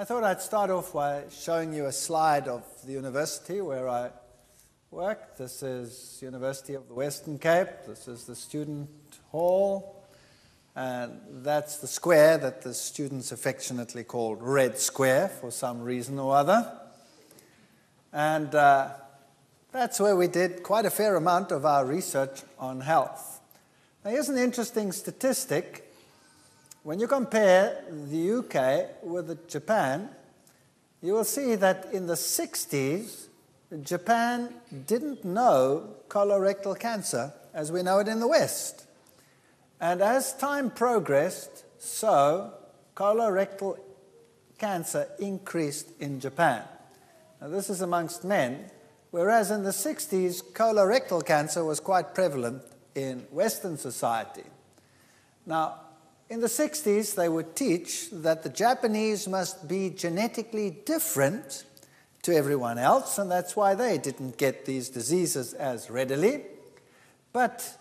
thought I'd start off by showing you a slide of the university where I work. This is University of the Western Cape. This is the student hall. And that's the square that the students affectionately called Red Square for some reason or other. And that's where we did quite a fair amount of our research on health. Now, here's an interesting statistic. When you compare the UK with Japan, you will see that in the 60s, Japan didn't know colorectal cancer as we know it in the West. And as time progressed, so colorectal cancer increased in Japan. Now, this is amongst men, whereas in the 60s, colorectal cancer was quite prevalent in Western society. Now, in the 60s, they would teach that the Japanese must be genetically different to everyone else, and that's why they didn't get these diseases as readily. But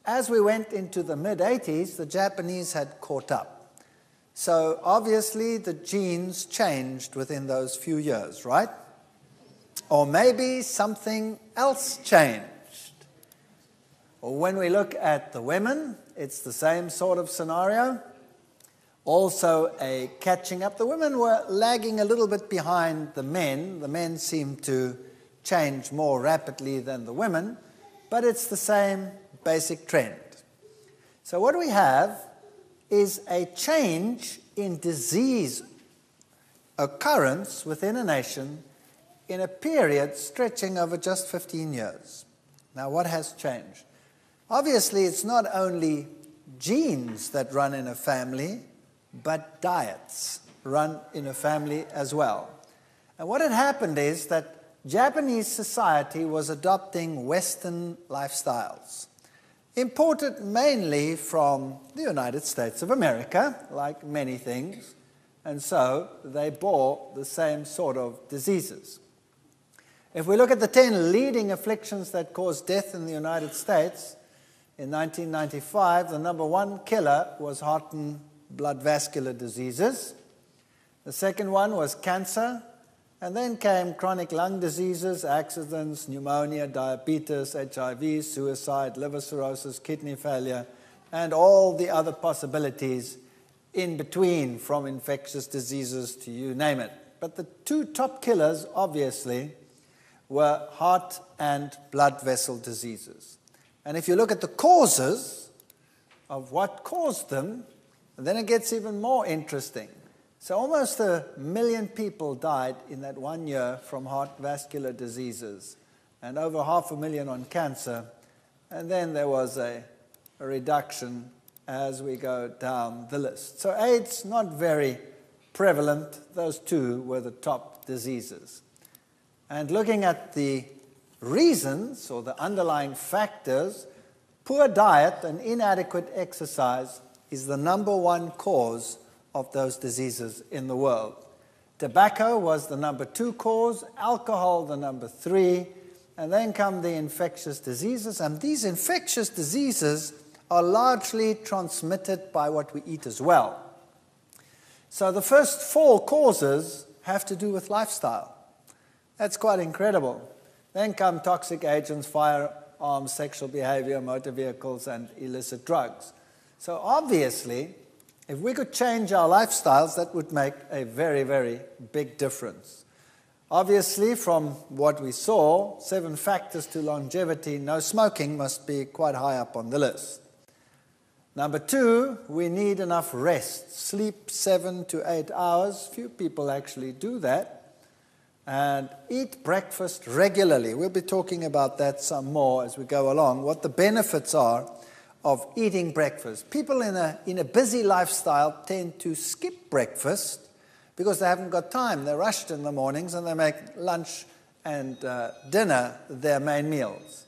as we went into the mid-80s, the Japanese had caught up. So obviously the genes changed within those few years, right? Or maybe something else changed. Or when we look at the women, it's the same sort of scenario. Also a catching up. The women were lagging a little bit behind the men. The men seemed to change more rapidly than the women, but it's the same basic trend. So what we have is a change in disease occurrence within a nation in a period stretching over just 15 years. Now, what has changed? Obviously, it's not only genes that run in a family, but diets run in a family as well. And what had happened is that Japanese society was adopting Western lifestyles, imported mainly from the United States of America, like many things, and so they bore the same sort of diseases. If we look at the 10 leading afflictions that cause death in the United States, in 1995, the number one killer was heart and blood vascular diseases. The second one was cancer, and then came chronic lung diseases, accidents, pneumonia, diabetes, HIV, suicide, liver cirrhosis, kidney failure, and all the other possibilities in between, from infectious diseases to you name it. But the two top killers, obviously, were heart and blood vessel diseases. And if you look at the causes of what caused them, then it gets even more interesting. So almost 1 million people died in that 1 year from heart vascular diseases, and over 500,000 on cancer. And then there was a reduction as we go down the list. So AIDS, not very prevalent. Those two were the top diseases. And looking at the reasons or the underlying factors, poor diet and inadequate exercise is the number one cause of those diseases in the world. Tobacco was the number 2 cause, alcohol the number 3, and then come the infectious diseases. And these infectious diseases are largely transmitted by what we eat as well. So the first 4 causes have to do with lifestyle. That's quite incredible. Then come toxic agents, firearms, sexual behavior, motor vehicles, and illicit drugs. So obviously, if we could change our lifestyles, that would make a very, very big difference. Obviously, from what we saw, 7 factors to longevity, no smoking must be quite high up on the list. Number 2, we need enough rest. Sleep 7 to 8 hours. Few people actually do that. And eat breakfast regularly. We'll be talking about that some more as we go along, what the benefits are of eating breakfast. People in a busy lifestyle tend to skip breakfast because they haven't got time. They're rushed in the mornings and they make lunch and dinner their main meals.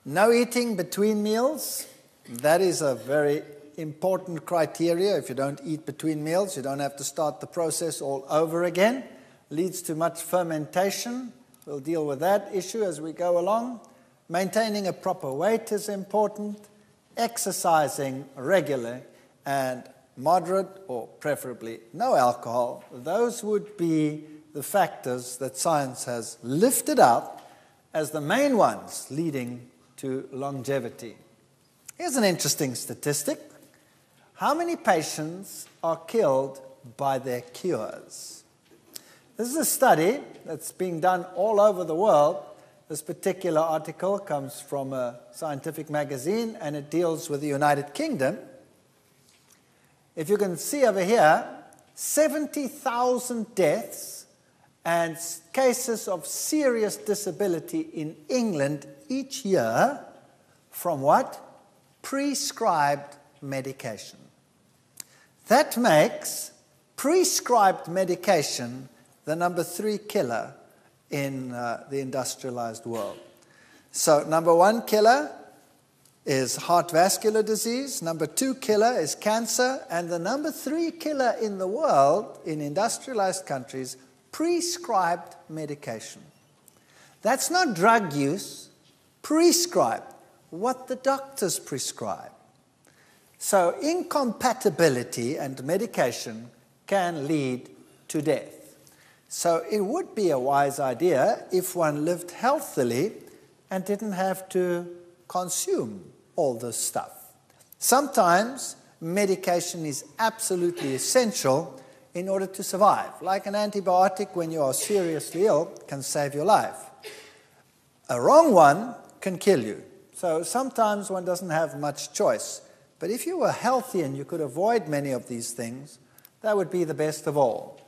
No eating between meals. That is a very important criteria. If you don't eat between meals, you don't have to start the process all over again. Leads to much fermentation. We'll deal with that issue as we go along. Maintaining a proper weight is important. Exercising regularly and moderate or preferably no alcohol, those would be the factors that science has lifted out as the main ones leading to longevity. Here's an interesting statistic. How many patients are killed by their cures? This is a study that's being done all over the world. This particular article comes from a scientific magazine, and it deals with the United Kingdom. If you can see over here, 70,000 deaths and cases of serious disability in England each year from what? Prescribed medication. That makes prescribed medication the number 3 killer in the industrialized world. So number 1 killer is heart vascular disease, number 2 killer is cancer, and the number 3 killer in the world, in industrialized countries, prescribed medication. That's not drug use, prescribed, what the doctors prescribe. So incompatibility and medication can lead to death. So it would be a wise idea if one lived healthily and didn't have to consume all this stuff. Sometimes medication is absolutely essential in order to survive. Like an antibiotic when you are seriously ill can save your life. A wrong one can kill you. So sometimes one doesn't have much choice. But if you were healthy and you could avoid many of these things, that would be the best of all.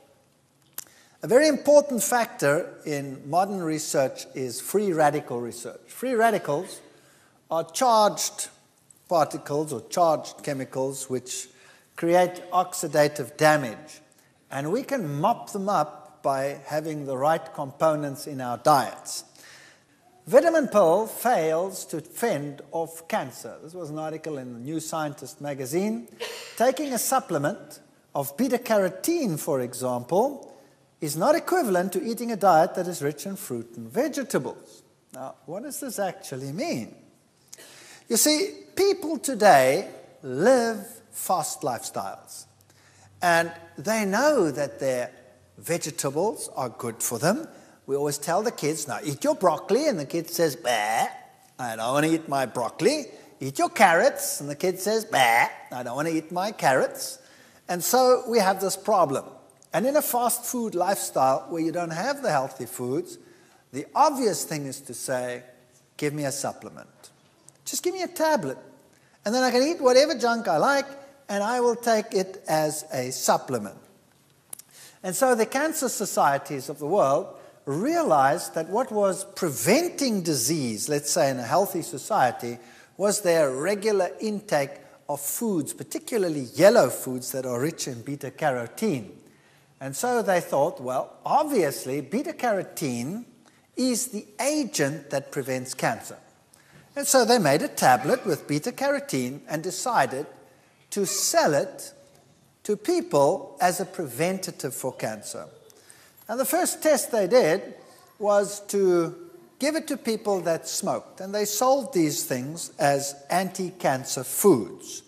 A very important factor in modern research is free radical research. Free radicals are charged particles or charged chemicals which create oxidative damage. And we can mop them up by having the right components in our diets. Vitamin pill fails to fend off cancer. This was an article in the New Scientist magazine. Taking a supplement of beta-carotene, for example, is not equivalent to eating a diet that is rich in fruit and vegetables. Now, what does this actually mean? You see, people today live fast lifestyles, and they know that their vegetables are good for them. We always tell the kids, now eat your broccoli, and the kid says, bah, I don't want to eat my broccoli. Eat your carrots, and the kid says, bah, I don't want to eat my carrots. And so we have this problem. And in a fast food lifestyle where you don't have the healthy foods, the obvious thing is to say, give me a supplement. Just give me a tablet. And then I can eat whatever junk I like, and I will take it as a supplement. And so the cancer societies of the world realized that what was preventing disease, let's say in a healthy society, was their regular intake of foods, particularly yellow foods that are rich in beta-carotene. And so they thought, well, obviously beta-carotene is the agent that prevents cancer. And so they made a tablet with beta-carotene and decided to sell it to people as a preventative for cancer. And the first test they did was to give it to people that smoked. And they sold these things as anti-cancer foods.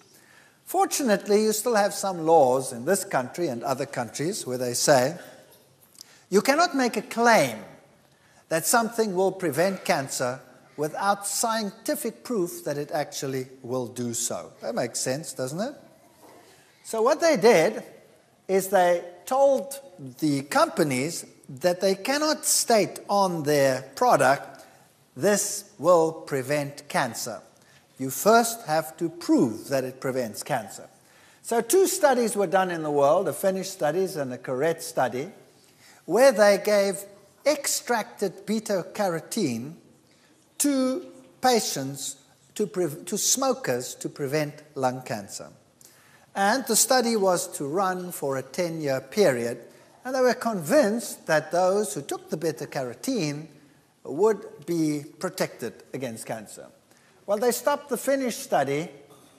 Fortunately, you still have some laws in this country and other countries where they say you cannot make a claim that something will prevent cancer without scientific proof that it actually will do so. That makes sense, doesn't it? So what they did is they told the companies that they cannot state on their product, this will prevent cancer. You first have to prove that it prevents cancer. So 2 studies were done in the world, a Finnish study and a Correct study, where they gave extracted beta-carotene to patients, to smokers, to prevent lung cancer. And the study was to run for a 10-year period, and they were convinced that those who took the beta-carotene would be protected against cancer. Well, they stopped the Finnish study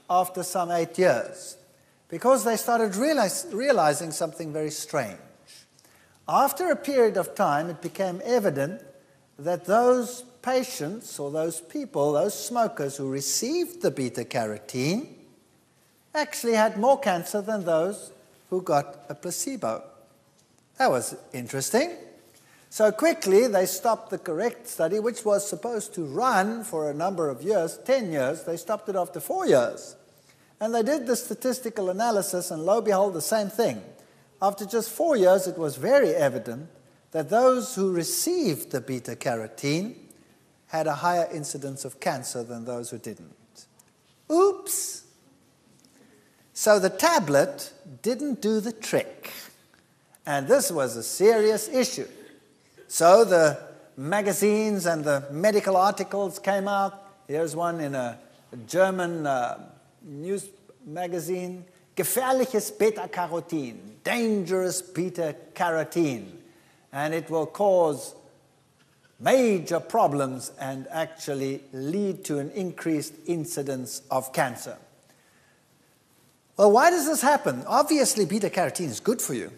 after some 8 years because they started realizing something very strange. After a period of time, it became evident that those patients or those people, those smokers who received the beta-carotene, actually had more cancer than those who got a placebo. That was interesting. So quickly they stopped the correct study, which was supposed to run for a number of years, 10 years. They stopped it after 4 years. And they did the statistical analysis, and lo and behold, the same thing. After just 4 years, it was very evident that those who received the beta-carotene had a higher incidence of cancer than those who didn't. Oops! So the tablet didn't do the trick. And this was a serious issue. So the magazines and the medical articles came out. Here's one in a German news magazine. Gefährliches Beta-Carotene, dangerous beta-carotene. And it will cause major problems and actually lead to an increased incidence of cancer. Well, why does this happen? Obviously, beta-carotene is good for you,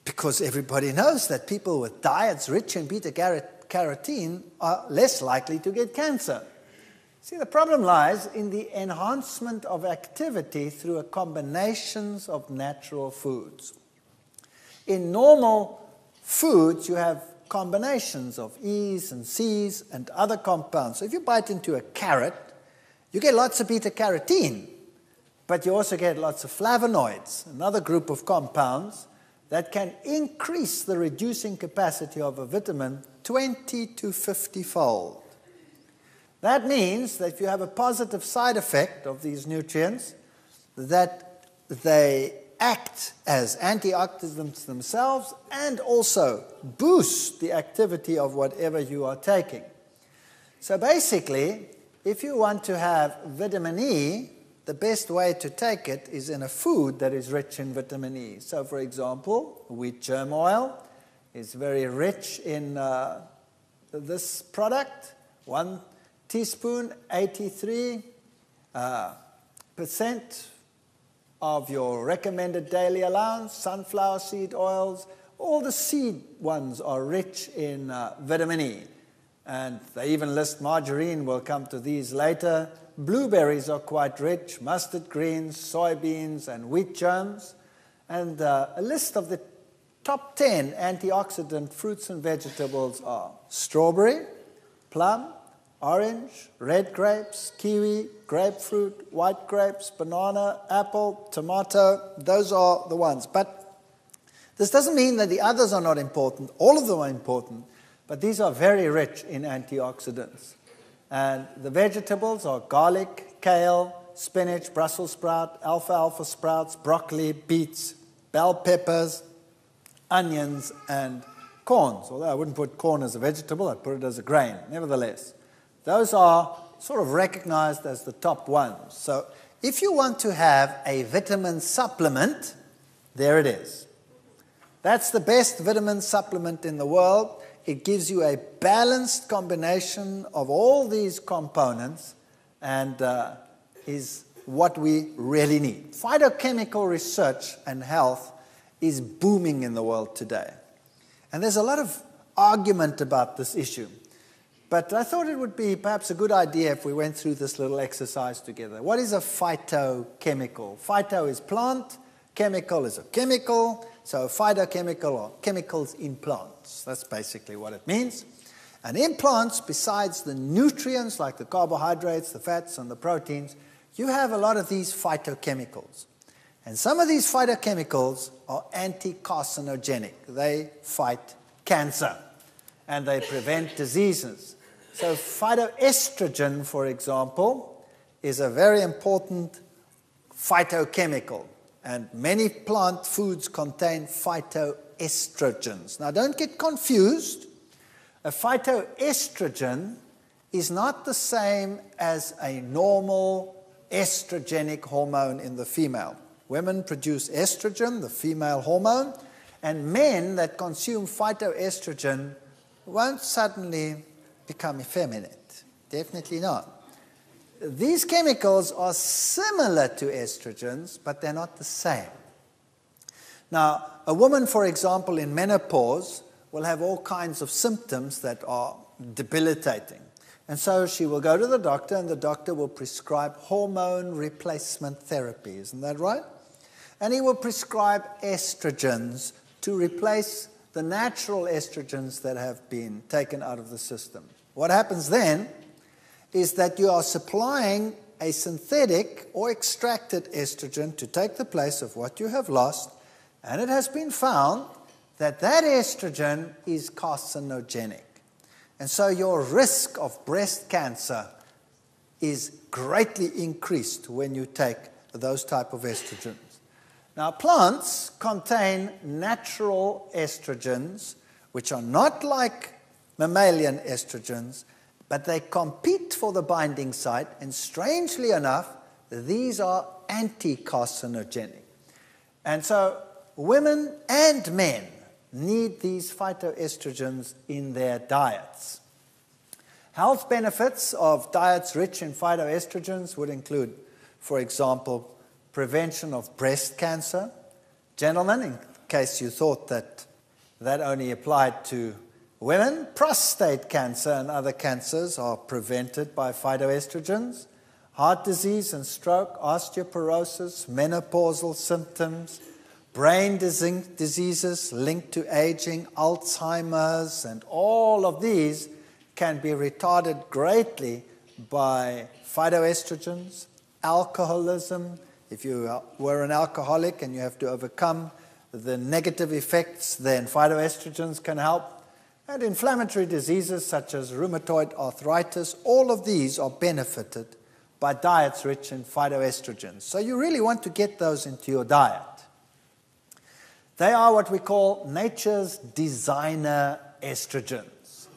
because everybody knows that people with diets rich in beta-carotene are less likely to get cancer. See, the problem lies in the enhancement of activity through a combinations of natural foods. In normal foods, you have combinations of E's and C's and other compounds. So if you bite into a carrot, you get lots of beta-carotene, but you also get lots of flavonoids, another group of compounds that can increase the reducing capacity of a vitamin 20 to 50-fold. That means that if you have a positive side effect of these nutrients, that they act as antioxidants themselves and also boost the activity of whatever you are taking. So basically, if you want to have vitamin E, the best way to take it is in a food that is rich in vitamin E. So for example, wheat germ oil is very rich in this product. 1 teaspoon, 83% of your recommended daily allowance. Sunflower seed oils, all the seed ones are rich in vitamin E. And they even list margarine. We'll come to these later. Blueberries are quite rich, mustard greens, soybeans, and wheat germs. And a list of the top 10 antioxidant fruits and vegetables are strawberry, plum, orange, red grapes, kiwi, grapefruit, white grapes, banana, apple, tomato. Those are the ones. But this doesn't mean that the others are not important. All of them are important. But these are very rich in antioxidants. And the vegetables are garlic, kale, spinach, Brussels sprout, alfalfa sprouts, broccoli, beets, bell peppers, onions, and corns. Although I wouldn't put corn as a vegetable, I'd put it as a grain. Nevertheless, those are sort of recognized as the top ones. So if you want to have a vitamin supplement, there it is. That's the best vitamin supplement in the world. It gives you a balanced combination of all these components and is what we really need. Phytochemical research and health is booming in the world today. And there's a lot of argument about this issue. But I thought it would be perhaps a good idea if we went through this little exercise together. What is a phytochemical? Phyto is plant, chemical is a chemical, so phytochemical or chemicals in plants. That's basically what it means. And in plants, besides the nutrients like the carbohydrates, the fats, and the proteins, you have a lot of these phytochemicals. And some of these phytochemicals are anti-carcinogenic. They fight cancer and they prevent diseases. So phytoestrogen, for example, is a very important phytochemical. And many plant foods contain phytoestrogens. Now, don't get confused. A phytoestrogen is not the same as a normal estrogenic hormone in the female. Women produce estrogen, the female hormone, and men that consume phytoestrogen won't suddenly become effeminate. Definitely not. These chemicals are similar to estrogens, but they're not the same. Now, a woman, for example, in menopause will have all kinds of symptoms that are debilitating. And so she will go to the doctor, and the doctor will prescribe hormone replacement therapy. Isn't that right? And he will prescribe estrogens to replace the natural estrogens that have been taken out of the system. What happens then is that you are supplying a synthetic or extracted estrogen to take the place of what you have lost, and it has been found that that estrogen is carcinogenic. And so your risk of breast cancer is greatly increased when you take those type of estrogens. Now, plants contain natural estrogens, which are not like mammalian estrogens, but they compete for the binding site, and strangely enough, these are anti-carcinogenic. And so women and men need these phytoestrogens in their diets. Health benefits of diets rich in phytoestrogens would include, for example, prevention of breast cancer. Gentlemen, in case you thought that that only applied to women, prostate cancer and other cancers are prevented by phytoestrogens. Heart disease and stroke, osteoporosis, menopausal symptoms, brain diseases linked to aging, Alzheimer's, and all of these can be retarded greatly by phytoestrogens. Alcoholism, if you were an alcoholic and you have to overcome the negative effects, then phytoestrogens can help. And inflammatory diseases such as rheumatoid arthritis, all of these are benefited by diets rich in phytoestrogens. So you really want to get those into your diet. They are what we call nature's designer estrogens.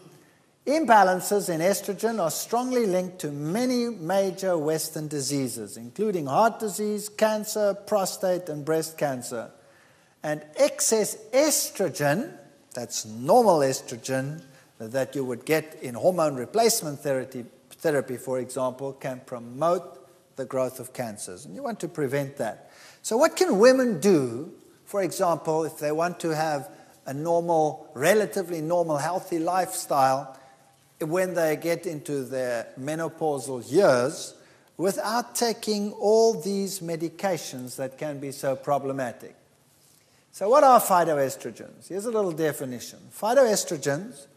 Imbalances in estrogen are strongly linked to many major Western diseases, including heart disease, cancer, prostate, and breast cancer. And excess estrogen, that's normal estrogen that you would get in hormone replacement therapy, for example, can promote the growth of cancers. And you want to prevent that. So what can women do, for example, if they want to have a normal, relatively normal, healthy lifestyle when they get into their menopausal years without taking all these medications that can be so problematic? So what are phytoestrogens? Here's a little definition. Phytoestrogens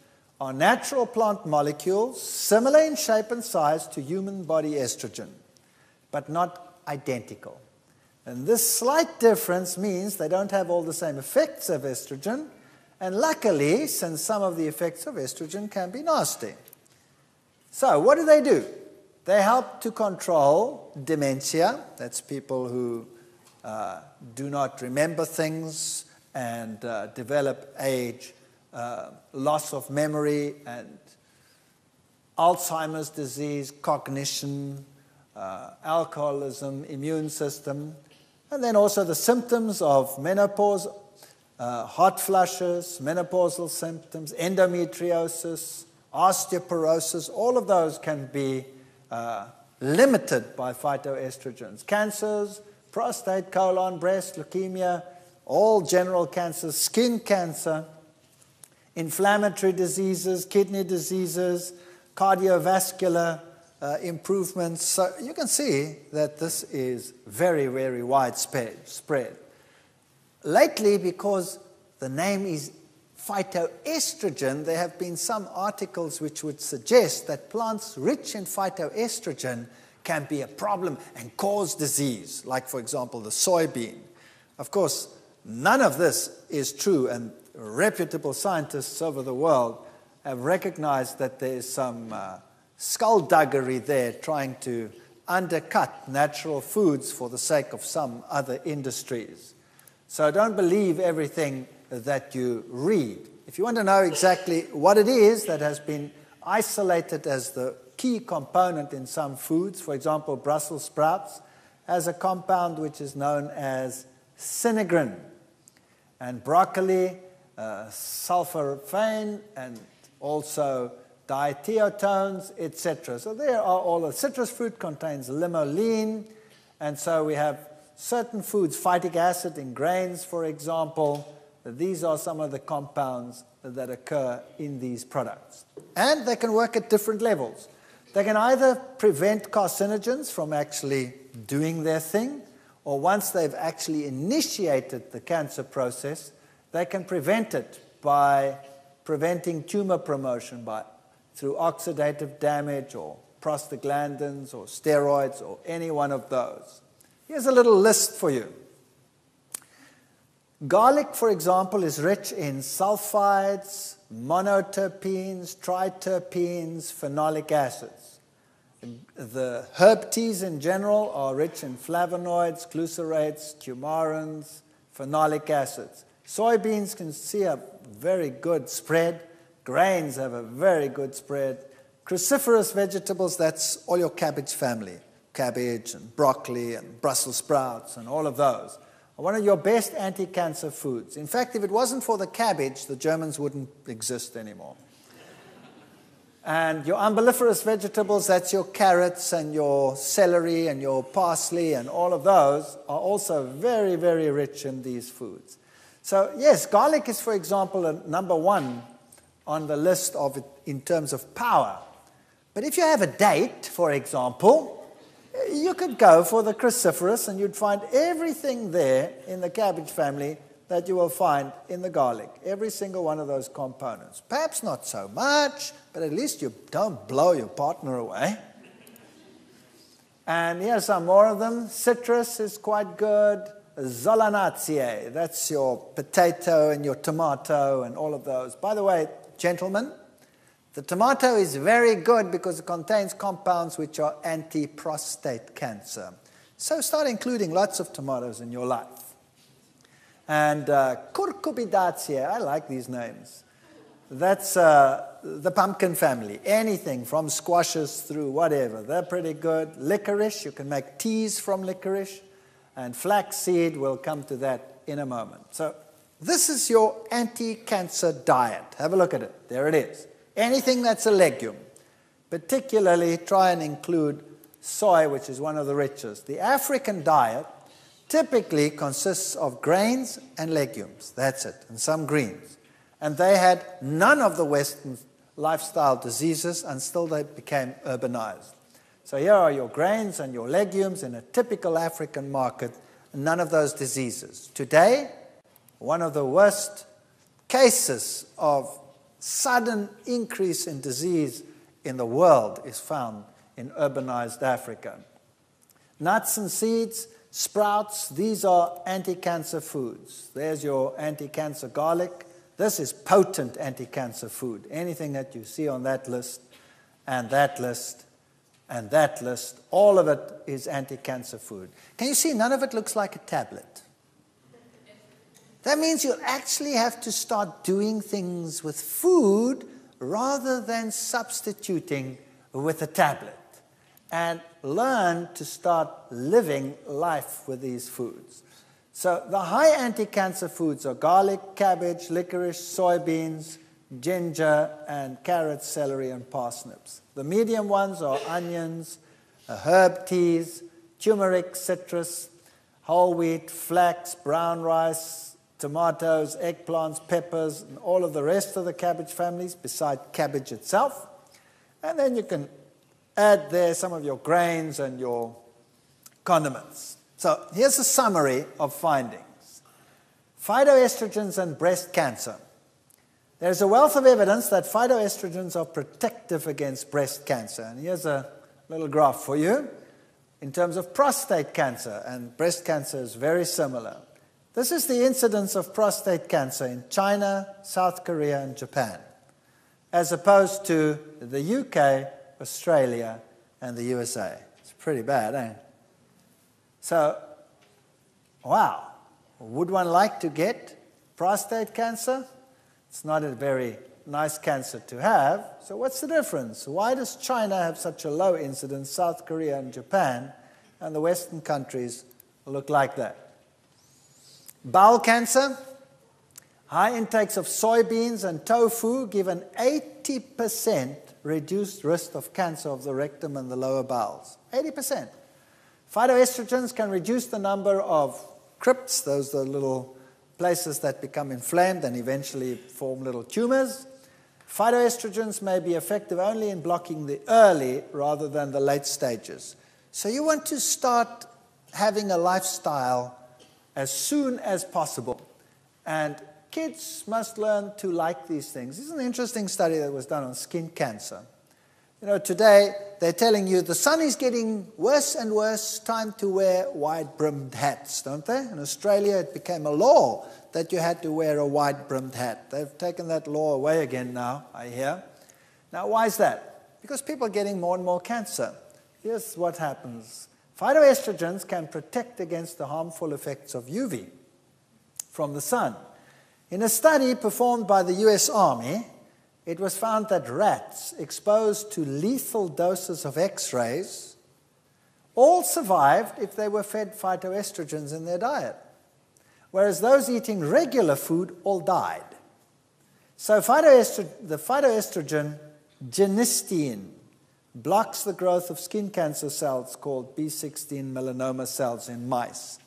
are natural plant molecules similar in shape and size to human body estrogen, but not identical. And this slight difference means they don't have all the same effects of estrogen, and luckily, since some of the effects of estrogen can be nasty. So what do? They help to control dementia. That's people who do not remember things and develop age, loss of memory, and Alzheimer's disease, cognition, alcoholism, immune system, and then also the symptoms of menopause, hot flushes, menopausal symptoms, endometriosis, osteoporosis. All of those can be limited by phytoestrogens. Cancers, prostate, colon, breast, leukemia, all general cancers, skin cancer, inflammatory diseases, kidney diseases, cardiovascular improvements. So you can see that this is very, very widespread. Lately, because the name is phytoestrogen, there have been some articles which would suggest that plants rich in phytoestrogen can be a problem and cause disease, like, for example, the soybean. Of course, none of this is true, and reputable scientists over the world have recognized that there is some skullduggery there trying to undercut natural foods for the sake of some other industries. So don't believe everything that you read. If you want to know exactly what it is that has been isolated as the key component in some foods, for example, Brussels sprouts, has a compound which is known as sinigrin, and broccoli, sulforaphane, and also diethiotones, etc. So there are all the citrus fruit contains limoline, and so we have certain foods, phytic acid in grains, for example. These are some of the compounds that occur in these products. And they can work at different levels. They can either prevent carcinogens from actually doing their thing, or once they've actually initiated the cancer process, they can prevent it by preventing tumor promotion through oxidative damage or prostaglandins or steroids or any one of those. Here's a little list for you. Garlic, for example, is rich in sulfides, monoterpenes, triterpenes, phenolic acids. The herb teas in general are rich in flavonoids, glucerates, coumarins, phenolic acids. Soybeans can see a very good spread. Grains have a very good spread. Cruciferous vegetables, that's all your cabbage family. Cabbage and broccoli and Brussels sprouts and all of those are one of your best anti-cancer foods. In fact, if it wasn't for the cabbage, the Germans wouldn't exist anymore. And your umbelliferous vegetables, that's your carrots and your celery and your parsley, and all of those are also very, very rich in these foods. So yes, garlic is, for example, number one on the list of it in terms of power. But if you have a date, for example, you could go for the cruciferous and you'd find everything there in the cabbage family that you will find in the garlic. Every single one of those components. Perhaps not so much, but at least you don't blow your partner away. And here are some more of them. Citrus is quite good. Solanaceae, that's your potato and your tomato and all of those. By the way, gentlemen, the tomato is very good because it contains compounds which are anti-prostate cancer. So start including lots of tomatoes in your life. And Cucurbitaceae, I like these names. That's the pumpkin family. Anything from squashes through whatever, they're pretty good. Licorice, you can make teas from licorice. And flaxseed, we'll come to that in a moment. So this is your anti-cancer diet. Have a look at it. There it is. Anything that's a legume. Particularly try and include soy, which is one of the richest. The African diet typically consists of grains and legumes. That's it. And some greens. And they had none of the Western lifestyle diseases until they became urbanized. So here are your grains and your legumes in a typical African market, none of those diseases. Today, one of the worst cases of sudden increase in disease in the world is found in urbanized Africa. Nuts and seeds, sprouts, these are anti-cancer foods. There's your anti-cancer garlic. This is potent anti-cancer food. Anything that you see on that list and that list and that list, all of it is anti-cancer food. Can you see none of it looks like a tablet? That means you'll actually have to start doing things with food rather than substituting with a tablet. And learn to start living life with these foods. So the high anti-cancer foods are garlic, cabbage, licorice, soybeans, ginger, and carrots, celery, and parsnips. The medium ones are onions, herb teas, turmeric, citrus, whole wheat, flax, brown rice, tomatoes, eggplants, peppers, and all of the rest of the cabbage families beside cabbage itself. And then you can add there some of your grains and your condiments. So here's a summary of findings. Phytoestrogens and breast cancer. There's a wealth of evidence that phytoestrogens are protective against breast cancer. And here's a little graph for you in terms of prostate cancer. And breast cancer is very similar. This is the incidence of prostate cancer in China, South Korea, and Japan, as opposed to the UK, Australia, and the USA. It's pretty bad, eh? So, wow, would one like to get prostate cancer? It's not a very nice cancer to have. So what's the difference? Why does China have such a low incidence, South Korea and Japan, and the Western countries look like that? Bowel cancer, high intakes of soybeans and tofu give an 80% reduced risk of cancer of the rectum and the lower bowels. 80%. Phytoestrogens can reduce the number of crypts, those are the little places that become inflamed and eventually form little tumors. Phytoestrogens may be effective only in blocking the early rather than the late stages. So you want to start having a lifestyle as soon as possible. And kids must learn to like these things. This is an interesting study that was done on skin cancer. You know, today they're telling you the sun is getting worse and worse, time to wear wide-brimmed hats, don't they? In Australia it became a law that you had to wear a wide-brimmed hat. They've taken that law away again now, I hear. Now, why is that? Because people are getting more and more cancer. Here's what happens. Phytoestrogens can protect against the harmful effects of UV from the sun. In a study performed by the US Army, it was found that rats exposed to lethal doses of X-rays all survived if they were fed phytoestrogens in their diet, whereas those eating regular food all died. So the phytoestrogen genistein blocks the growth of skin cancer cells called B16 melanoma cells in mice.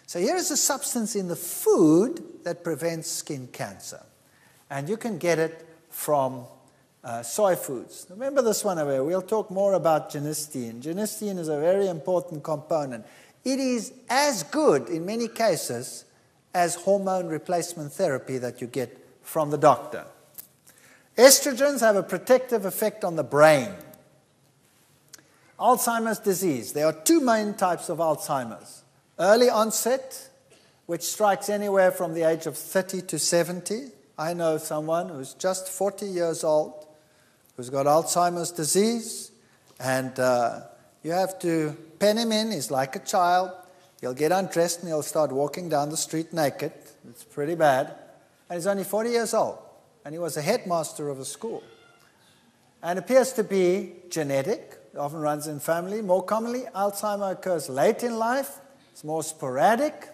So here is a substance in the food that prevents skin cancer, and you can get it from soy foods. Remember this one over here. We'll talk more about genistein. Genistein is a very important component. It is as good in many cases as hormone replacement therapy that you get from the doctor. Estrogens have a protective effect on the brain. Alzheimer's disease. There are two main types of Alzheimer's. Early onset, which strikes anywhere from the age of 30 to 70. I know someone who's just 40 years old who's got Alzheimer's disease, and you have to pen him in. He's like a child. He'll get undressed and he'll start walking down the street naked. It's pretty bad. And he's only 40 years old, and he was a headmaster of a school. And appears to be genetic. It often runs in family. More commonly, Alzheimer occurs late in life. It's more sporadic.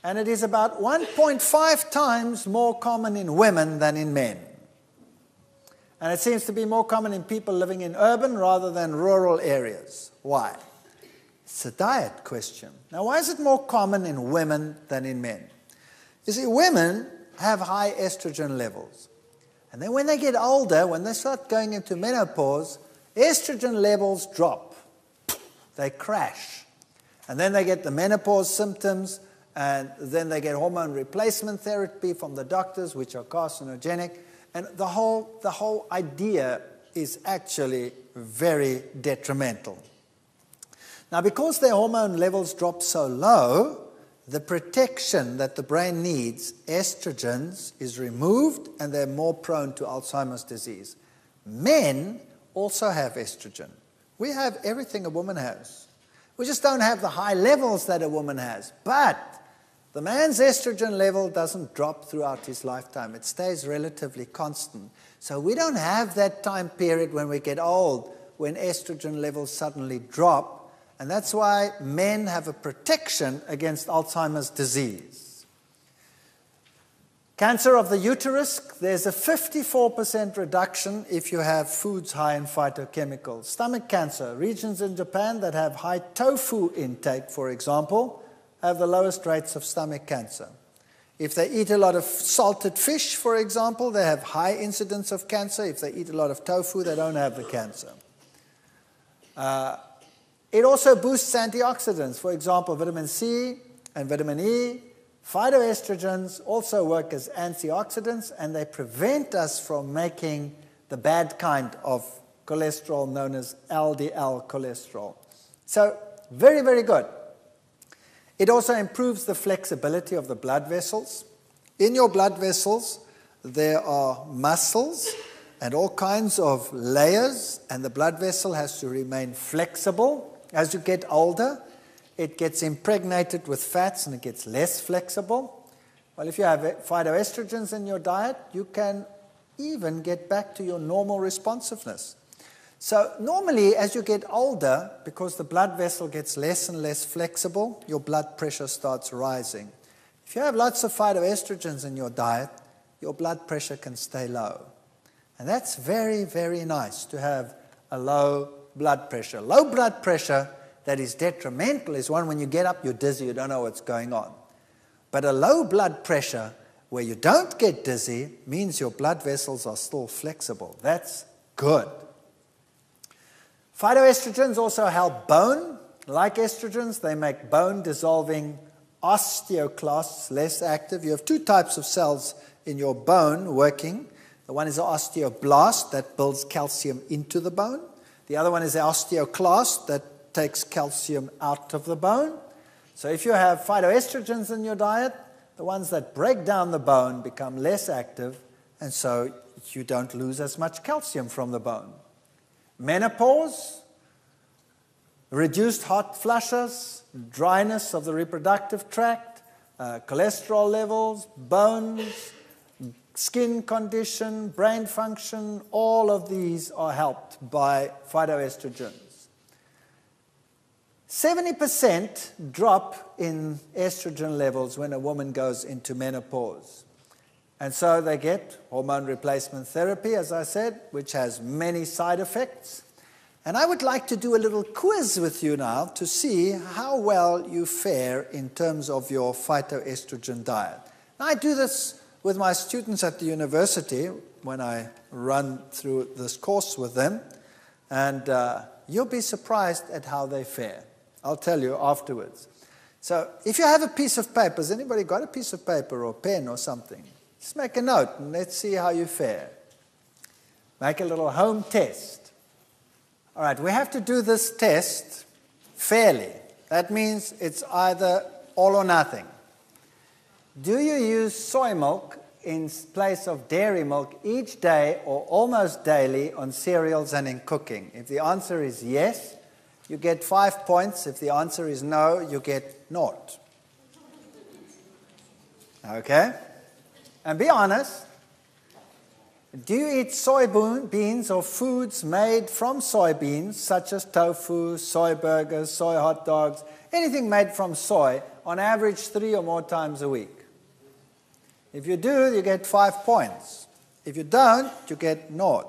And it is about 1.5 times more common in women than in men. And it seems to be more common in people living in urban rather than rural areas. Why? It's a diet question. Now, why is it more common in women than in men? You see, women have high estrogen levels. And then when they get older, when they start going into menopause, estrogen levels drop. They crash. And then they get the menopause symptoms, and then they get hormone replacement therapy from the doctors, which are carcinogenic. And the whole idea is actually very detrimental. Now, because their hormone levels drop so low, the protection that the brain needs, estrogens, is removed, and they're more prone to Alzheimer's disease. Men also have estrogen. We have everything a woman has. We just don't have the high levels that a woman has. But the man's estrogen level doesn't drop throughout his lifetime. It stays relatively constant. So we don't have that time period when we get old, when estrogen levels suddenly drop. And that's why men have a protection against Alzheimer's disease. Cancer of the uterus, there's a 54% reduction if you have foods high in phytochemicals. Stomach cancer, regions in Japan that have high tofu intake, for example, have the lowest rates of stomach cancer. If they eat a lot of salted fish, for example, they have high incidence of cancer. If they eat a lot of tofu, they don't have the cancer. It also boosts antioxidants, for example, vitamin C and vitamin E. Phytoestrogens also work as antioxidants, and they prevent us from making the bad kind of cholesterol known as LDL cholesterol. So, very, very good. It also improves the flexibility of the blood vessels. In your blood vessels, there are muscles and all kinds of layers, and the blood vessel has to remain flexible. As you get older, it gets impregnated with fats and it gets less flexible. Well, if you have phytoestrogens in your diet, you can even get back to your normal responsiveness. So normally, as you get older, because the blood vessel gets less and less flexible, your blood pressure starts rising. If you have lots of phytoestrogens in your diet, your blood pressure can stay low. And that's very, very nice to have a low blood pressure. Low blood pressure that is detrimental is one when you get up, you're dizzy, you don't know what's going on. But a low blood pressure where you don't get dizzy means your blood vessels are still flexible. That's good. Phytoestrogens also help bone. Like estrogens, they make bone-dissolving osteoclasts less active. You have two types of cells in your bone working. The one is an osteoblast that builds calcium into the bone. The other one is an osteoclast that takes calcium out of the bone. So if you have phytoestrogens in your diet, the ones that break down the bone become less active, and so you don't lose as much calcium from the bone. Menopause, reduced hot flushes, dryness of the reproductive tract, cholesterol levels, bones, skin condition, brain function, all of these are helped by phytoestrogens. 70% drop in estrogen levels when a woman goes into menopause. And so they get hormone replacement therapy, as I said, which has many side effects. And I would like to do a little quiz with you now to see how well you fare in terms of your phytoestrogen diet. Now, I do this with my students at the university when I run through this course with them, and you'll be surprised at how they fare. I'll tell you afterwards. So if you have a piece of paper, has anybody got a piece of paper or pen or something? Just make a note and let's see how you fare. Make a little home test. All right, we have to do this test fairly. That means it's either all or nothing. Do you use soy milk in place of dairy milk each day or almost daily on cereals and in cooking? If the answer is yes, you get 5 points. If the answer is no, you get 0. Okay? And be honest. Do you eat soybeans or foods made from soybeans, such as tofu, soy burgers, soy hot dogs, anything made from soy, on average 3 or more times a week? If you do, you get 5 points. If you don't, you get 0.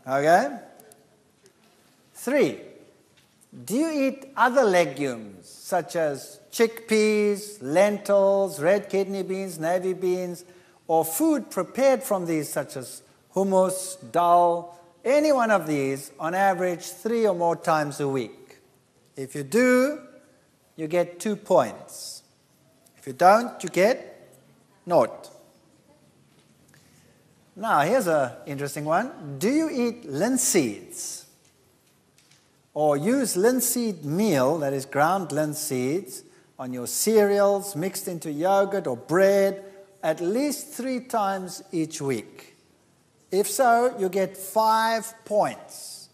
Okay? 3, do you eat other legumes, such as chickpeas, lentils, red kidney beans, navy beans, or food prepared from these, such as hummus, dal, any one of these, on average 3 or more times a week? If you do, you get 2 points. If you don't, you get 0. Now, here's an interesting one. Do you eat linseeds? Or use linseed meal, that is ground linseeds, on your cereals, mixed into yogurt or bread, at least 3 times each week? If so, you get 5 points.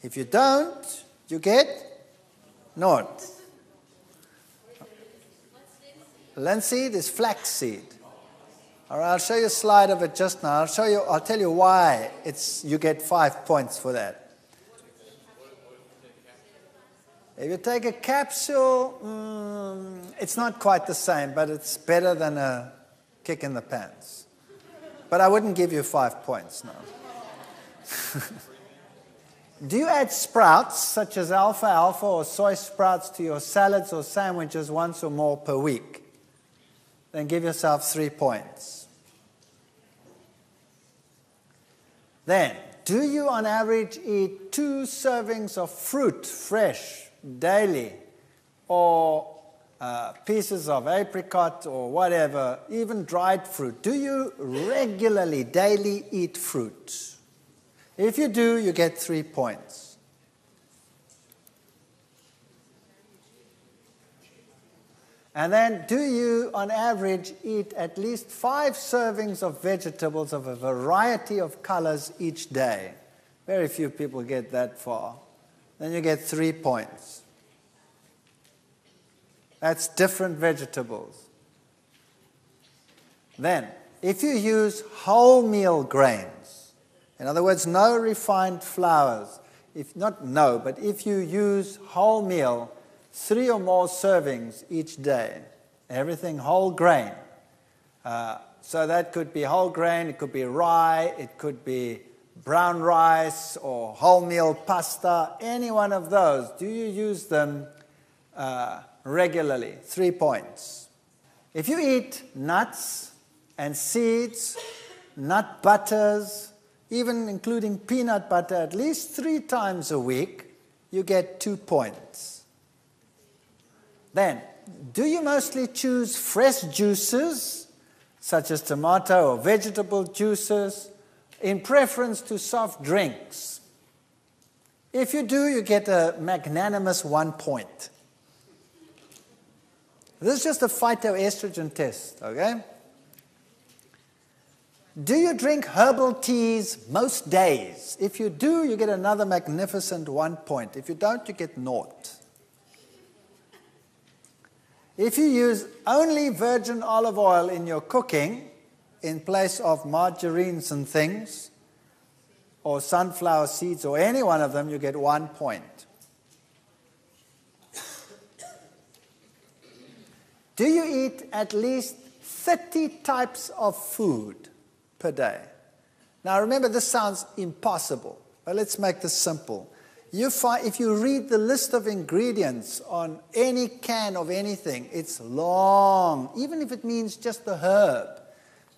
If you don't, you get 0. Linseed is flaxseed. All right, I'll show you a slide of it just now. I'll tell you why you get 5 points for that. If you take a capsule, it's not quite the same, but it's better than a kick in the pants. But I wouldn't give you 5 points, no. Do you add sprouts, such as alfalfa or soy sprouts, to your salads or sandwiches once or more per week? Then give yourself 3 points. Then, do you on average eat 2 servings of fruit, fresh, daily, or pieces of apricot or whatever, even dried fruit? Do you regularly, daily eat fruit? If you do, you get 3 points. And then, do you on average eat at least 5 servings of vegetables of a variety of colors each day? Very few people get that far. Then you get 3 points. That's different vegetables. Then, if you use wholemeal grains, in other words, no refined flours, if you use wholemeal, 3 or more servings each day, everything whole grain. So that could be whole grain, it could be rye, it could be brown rice or wholemeal pasta, any one of those. Do you use them regularly? 3 points. If you eat nuts and seeds, nut butters, even including peanut butter at least 3 times a week, you get 2 points. Then, do you mostly choose fresh juices, such as tomato or vegetable juices, in preference to soft drinks? If you do, you get a magnanimous 1 point. This is just a phytoestrogen test, okay? Do you drink herbal teas most days? If you do, you get another magnificent 1 point. If you don't, you get 0. If you use only virgin olive oil in your cooking, in place of margarines and things, or sunflower seeds, or any one of them, you get 1 point. Do you eat at least 30 types of food per day? Now remember, this sounds impossible, but let's make this simple. If you read the list of ingredients on any can of anything, it's long, even if it means just the herb.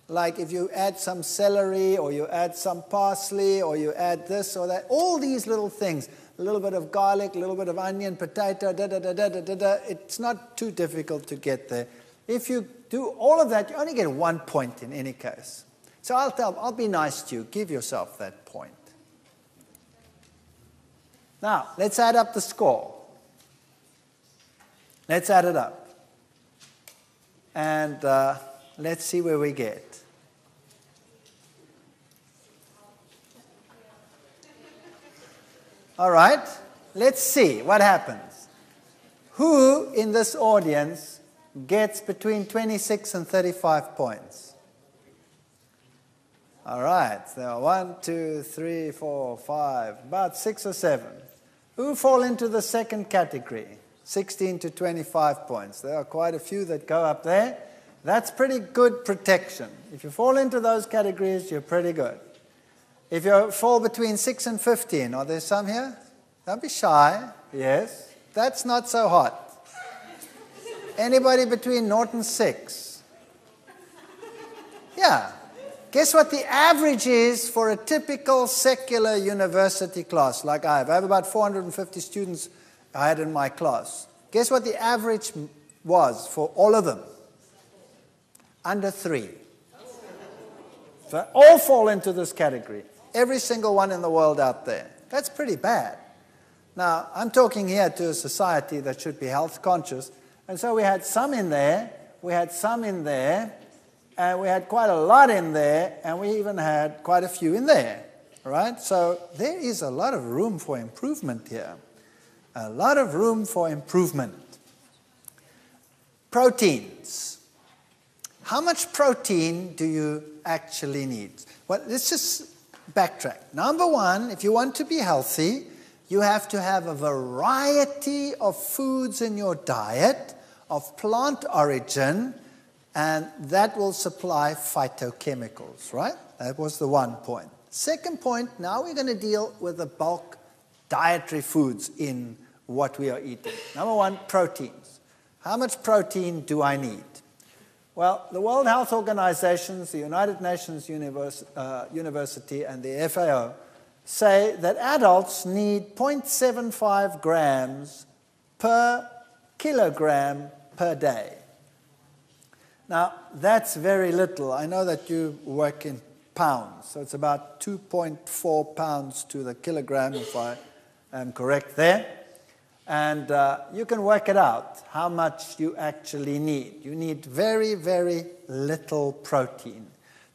Like if you add some celery, or you add some parsley, or you add this or that, all these little things, a little bit of garlic, a little bit of onion, potato, it's not too difficult to get there. If you do all of that, you only get 1 point in any case. So I'll be nice to you, give yourself that point. Now, let's add up the score. Let's add it up. And let's see where we get. All right, let's see what happens. Who in this audience gets between 26 and 35 points? All right, there are 1, 2, 3, 4, 5, about 6 or 7. Who fall into the second category? 16 to 25 points. There are quite a few that go up there. That's pretty good protection. If you fall into those categories, you're pretty good. If you fall between 6 and 15, are there some here? Don't be shy. Yes. That's not so hot. Anybody between 0 and 6? Yeah. Guess what the average is for a typical secular university class like I have? I have about 450 students I had in my class. Guess what the average was for all of them? Under 3. So all fall into this category. Every single one in the world out there. That's pretty bad. Now, I'm talking here to a society that should be health conscious. And so we had some in there, we had some in there, and we had quite a lot in there, and we even had quite a few in there. Right? So there is a lot of room for improvement here. A lot of room for improvement. Proteins. How much protein do you actually need? Well, let's just backtrack. Number one, if you want to be healthy, you have to have a variety of foods in your diet of plant origin, and that will supply phytochemicals, right? That was the 1 point. Second point, now we're going to deal with the bulk dietary foods in what we are eating. Number one, proteins. How much protein do I need? Well, the World Health Organization, the United Nations University, and the FAO say that adults need 0.75 grams per kilogram per day. Now, that's very little. I know that you work in pounds, so it's about 2.4 pounds to the kilogram, if I am correct there. And you can work it out, how much you actually need. You need very, very little protein.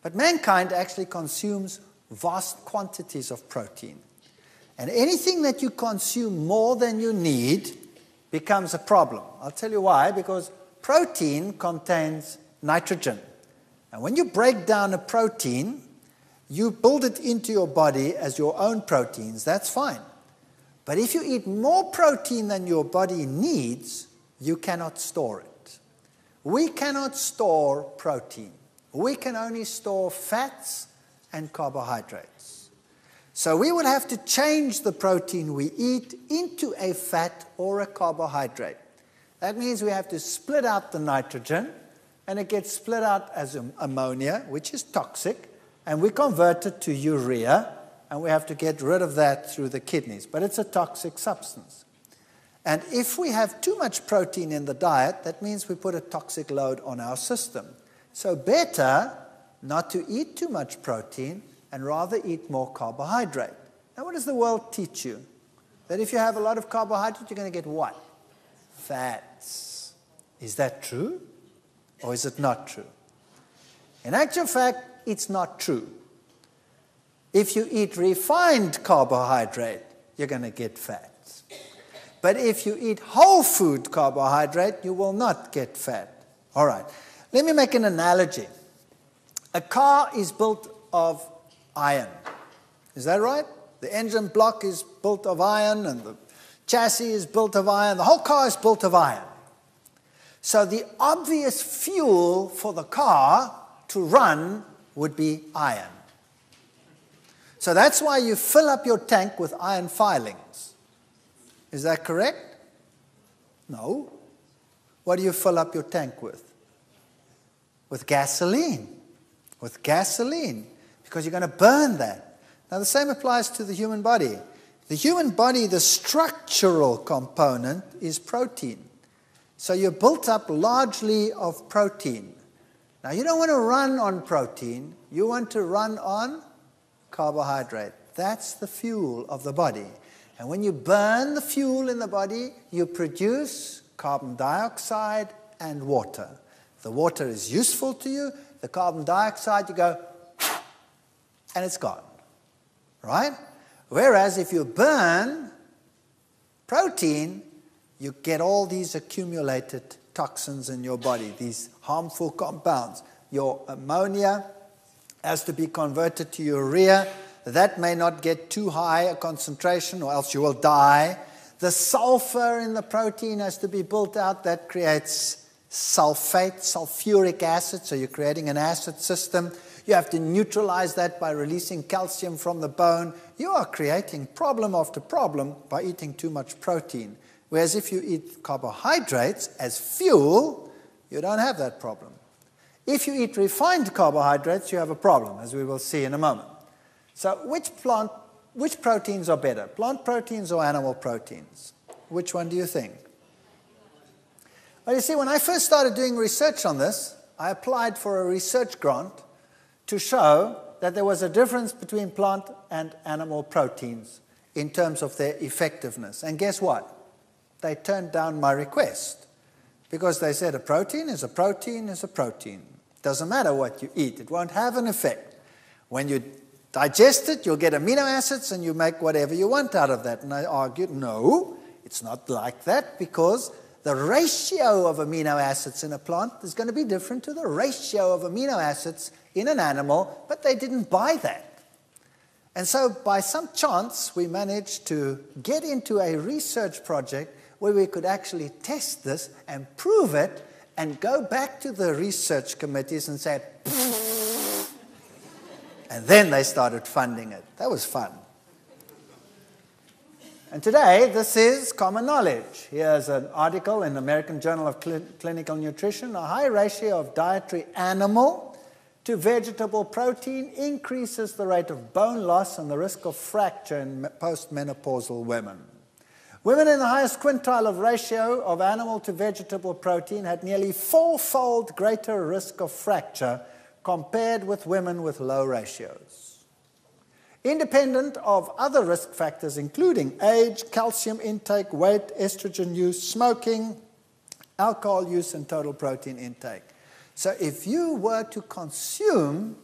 But mankind actually consumes vast quantities of protein. And anything that you consume more than you need becomes a problem. I'll tell you why. Because protein contains nitrogen. And when you break down a protein, you build it into your body as your own proteins. That's fine. But if you eat more protein than your body needs, you cannot store it. We cannot store protein. We can only store fats and carbohydrates. So we will have to change the protein we eat into a fat or a carbohydrate. That means we have to split out the nitrogen, and it gets split out as ammonia, which is toxic, and we convert it to urea, and we have to get rid of that through the kidneys. But it's a toxic substance. And if we have too much protein in the diet, that means we put a toxic load on our system. So better not to eat too much protein and rather eat more carbohydrate. Now, what does the world teach you? That if you have a lot of carbohydrate, you're going to get what? Fats. Is that true? Or is it not true? In actual fact, it's not true. If you eat refined carbohydrate, you're going to get fats. But if you eat whole food carbohydrate, you will not get fat. All right. Let me make an analogy. A car is built of iron. Is that right? The engine block is built of iron, and the chassis is built of iron. The whole car is built of iron. So the obvious fuel for the car to run would be iron. So that's why you fill up your tank with iron filings. Is that correct? No. What do you fill up your tank with? With gasoline. With gasoline. Because you're going to burn that. Now the same applies to the human body. The human body, the structural component is protein. So you're built up largely of protein. Now you don't want to run on protein. You want to run on carbohydrate. That's the fuel of the body. And when you burn the fuel in the body, you produce carbon dioxide and water. The water is useful to you. The carbon dioxide, you go, and it's gone. Right? Whereas if you burn protein, you get all these accumulated toxins in your body, these harmful compounds. Your ammonia has to be converted to urea. That may not get too high a concentration, or else you will die. The sulfur in the protein has to be built out. That creates sulfate, sulfuric acid, so you're creating an acid system. You have to neutralize that by releasing calcium from the bone. You are creating problem after problem by eating too much protein. Whereas if you eat carbohydrates as fuel, you don't have that problem. If you eat refined carbohydrates, you have a problem, as we will see in a moment. So which proteins are better, plant proteins or animal proteins? Which one do you think? Well, you see, when I first started doing research on this, I applied for a research grant to show that there was a difference between plant and animal proteins in terms of their effectiveness. And guess what? They turned down my request because they said a protein is a protein is a protein. Doesn't matter what you eat. It won't have an effect. When you digest it, you'll get amino acids and you make whatever you want out of that. And I argued, no, it's not like that, because the ratio of amino acids in a plant is going to be different to the ratio of amino acids in an animal, but they didn't buy that. And so by some chance, we managed to get into a research project where we could actually test this and prove it and go back to the research committees and say, and then they started funding it. That was fun. And today, this is common knowledge. Here's an article in the American Journal of Clinical Nutrition. A high ratio of dietary animal to vegetable protein increases the rate of bone loss and the risk of fracture in postmenopausal women. Women in the highest quintile of ratio of animal to vegetable protein had nearly 4-fold greater risk of fracture compared with women with low ratios. Independent of other risk factors including age, calcium intake, weight, estrogen use, smoking, alcohol use, and total protein intake. So if you were to consume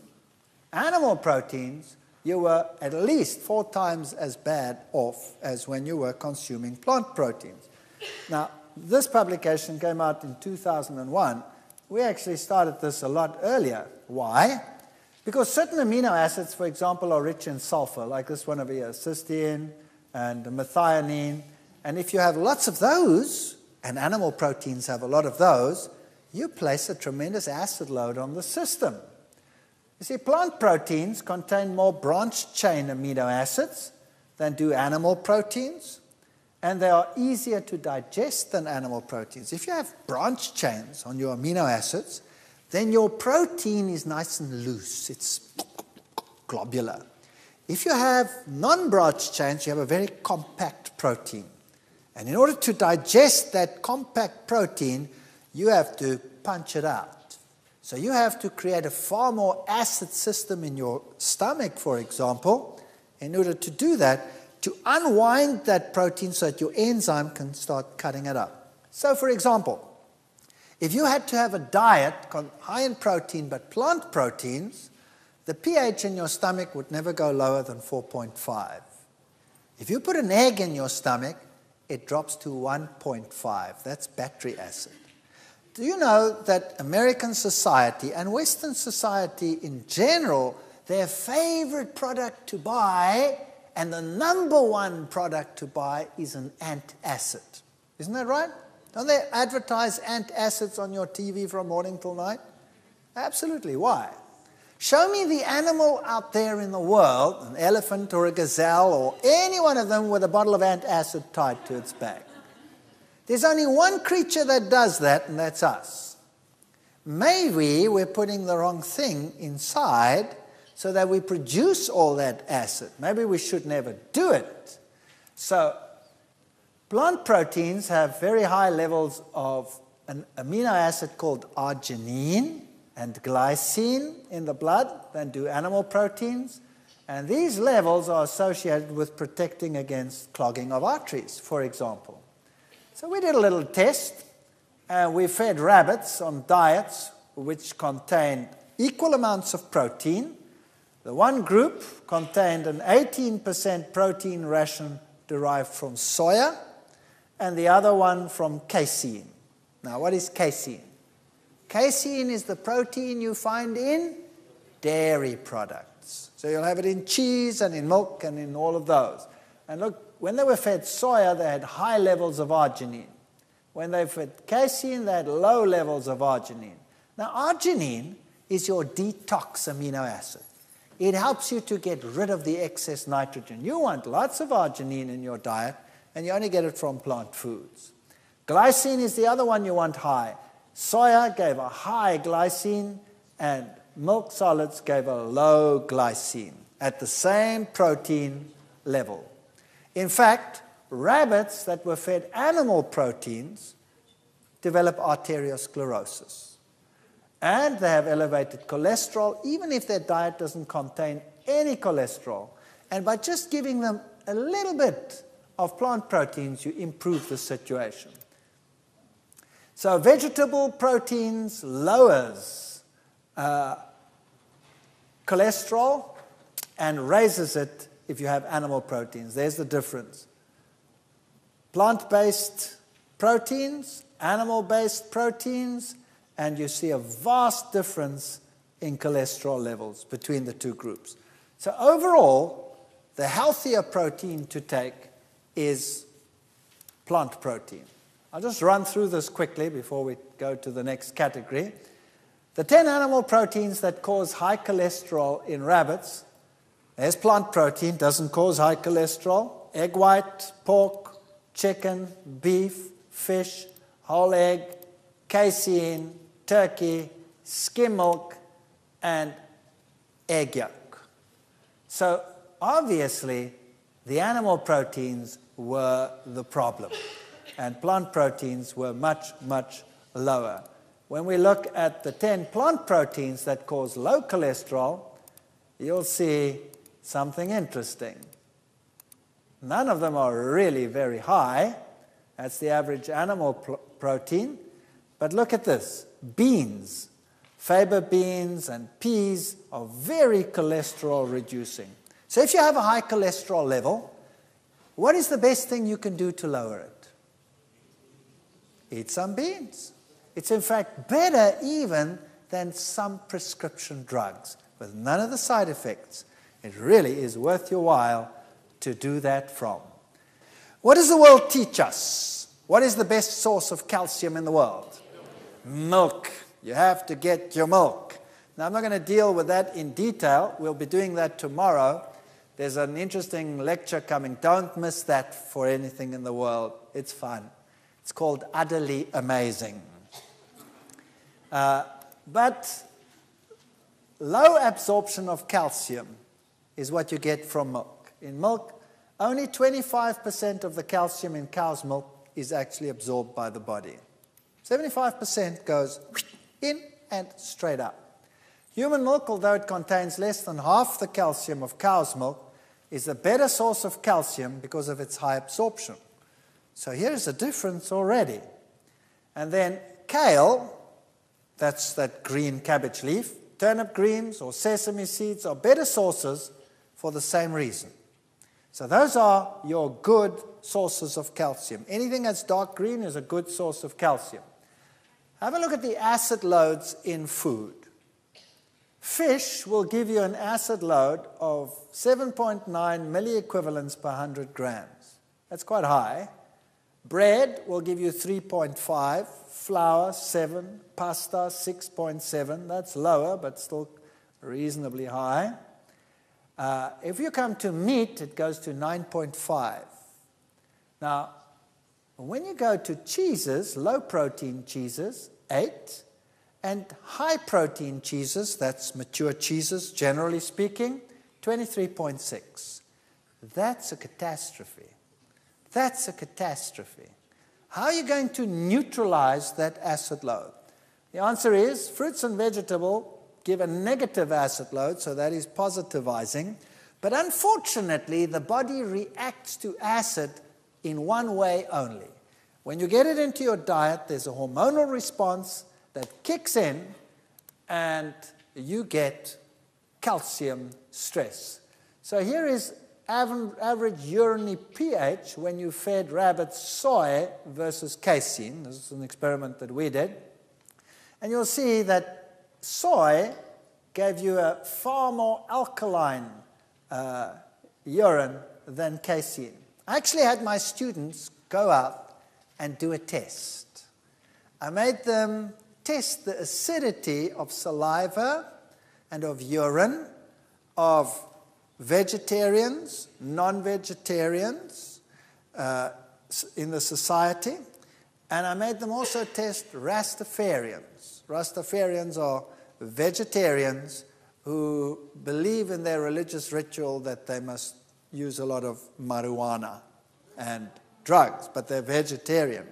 animal proteins, you were at least 4 times as bad off as when you were consuming plant proteins. Now, this publication came out in 2001. We actually started this a lot earlier. Why? Because certain amino acids, for example, are rich in sulfur, like this one over here, cysteine and methionine. And if you have lots of those, and animal proteins have a lot of those, you place a tremendous acid load on the system. You see, plant proteins contain more branched-chain amino acids than do animal proteins, and they are easier to digest than animal proteins. If you have branched chains on your amino acids, then your protein is nice and loose. It's globular. If you have non-branched chains, you have a very compact protein. And in order to digest that compact protein, you have to punch it out. So you have to create a far more acid system in your stomach, for example, in order to do that, to unwind that protein so that your enzyme can start cutting it up. So, for example, if you had to have a diet high in protein but plant proteins, the pH in your stomach would never go lower than 4.5. If you put an egg in your stomach, it drops to 1.5. That's battery acid. Do you know that American society and Western society in general, their favorite product to buy and the number one product to buy is an antacid? Isn't that right? Don't they advertise antacids on your TV from morning till night? Absolutely. Why? Show me the animal out there in the world, an elephant or a gazelle or any one of them with a bottle of antacid tied to its back. There's only one creature that does that, and that's us. Maybe we're putting the wrong thing inside so that we produce all that acid. Maybe we should never do it. So plant proteins have very high levels of an amino acid called arginine and glycine in the blood than do animal proteins. And these levels are associated with protecting against clogging of arteries, for example. So we did a little test, and we fed rabbits on diets which contained equal amounts of protein. The one group contained an 18% protein ration derived from soya, and the other one from casein. Now, what is casein? Casein is the protein you find in dairy products. So you'll have it in cheese and in milk and in all of those. And look, when they were fed soya, they had high levels of arginine. When they fed casein, they had low levels of arginine. Now, arginine is your detox amino acid. It helps you to get rid of the excess nitrogen. You want lots of arginine in your diet, and you only get it from plant foods. Glycine is the other one you want high. Soya gave a high glycine, and milk solids gave a low glycine at the same protein level. In fact, rabbits that were fed animal proteins develop arteriosclerosis. And they have elevated cholesterol, even if their diet doesn't contain any cholesterol. And by just giving them a little bit of plant proteins, you improve the situation. So vegetable proteins lowers cholesterol and raises it if you have animal proteins. There's the difference. Plant-based proteins, animal-based proteins, and you see a vast difference in cholesterol levels between the two groups. So overall, the healthier protein to take is plant protein. I'll just run through this quickly before we go to the next category. The 10 animal proteins that cause high cholesterol in rabbits, there's plant protein, doesn't cause high cholesterol. Egg white, pork, chicken, beef, fish, whole egg, casein, turkey, skim milk, and egg yolk. So obviously, the animal proteins were the problem, and plant proteins were much, much lower. When we look at the 10 plant proteins that cause low cholesterol, you'll see something interesting. None of them are really very high. That's the average animal protein. But look at this. Beans, faba beans and peas are very cholesterol reducing. So if you have a high cholesterol level, what is the best thing you can do to lower it? Eat some beans. It's in fact better even than some prescription drugs with none of the side effects. It really is worth your while to do that from. What does the world teach us? What is the best source of calcium in the world? Milk. You have to get your milk. Now, I'm not going to deal with that in detail. We'll be doing that tomorrow. There's an interesting lecture coming. Don't miss that for anything in the world. It's fun. It's called Utterly Amazing. But low absorption of calcium is what you get from milk. In milk, only 25% of the calcium in cow's milk is actually absorbed by the body. 75% goes in and straight out. Human milk, although it contains less than half the calcium of cow's milk, is a better source of calcium because of its high absorption. So here's a difference already. And then kale, that's that green cabbage leaf, turnip greens or sesame seeds are better sources for the same reason. So those are your good sources of calcium. Anything that's dark green is a good source of calcium. Have a look at the acid loads in food. Fish will give you an acid load of 7.9 milliequivalents per 100 grams. That's quite high. Bread will give you 3.5, flour 7, pasta 6.7. That's lower, but still reasonably high. If you come to meat, it goes to 9.5. Now, when you go to cheeses, low-protein cheeses, 8, and high-protein cheeses, that's mature cheeses, generally speaking, 23.6. That's a catastrophe. That's a catastrophe. How are you going to neutralize that acid load? The answer is fruits and vegetables give a negative acid load, so that is positivizing. But unfortunately, the body reacts to acid in one way only. When you get it into your diet, there's a hormonal response that kicks in, and you get calcium stress. So here is average urinary pH when you fed rabbits soy versus casein. This is an experiment that we did. And you'll see that soy gave you a far more alkaline urine than casein. I actually had my students go out and do a test. I made them test the acidity of saliva and of urine of vegetarians, non-vegetarians in the society, and I made them also test Rastafarians. Rastafarians are vegetarians who believe in their religious ritual that they must use a lot of marijuana and drugs, but they're vegetarian.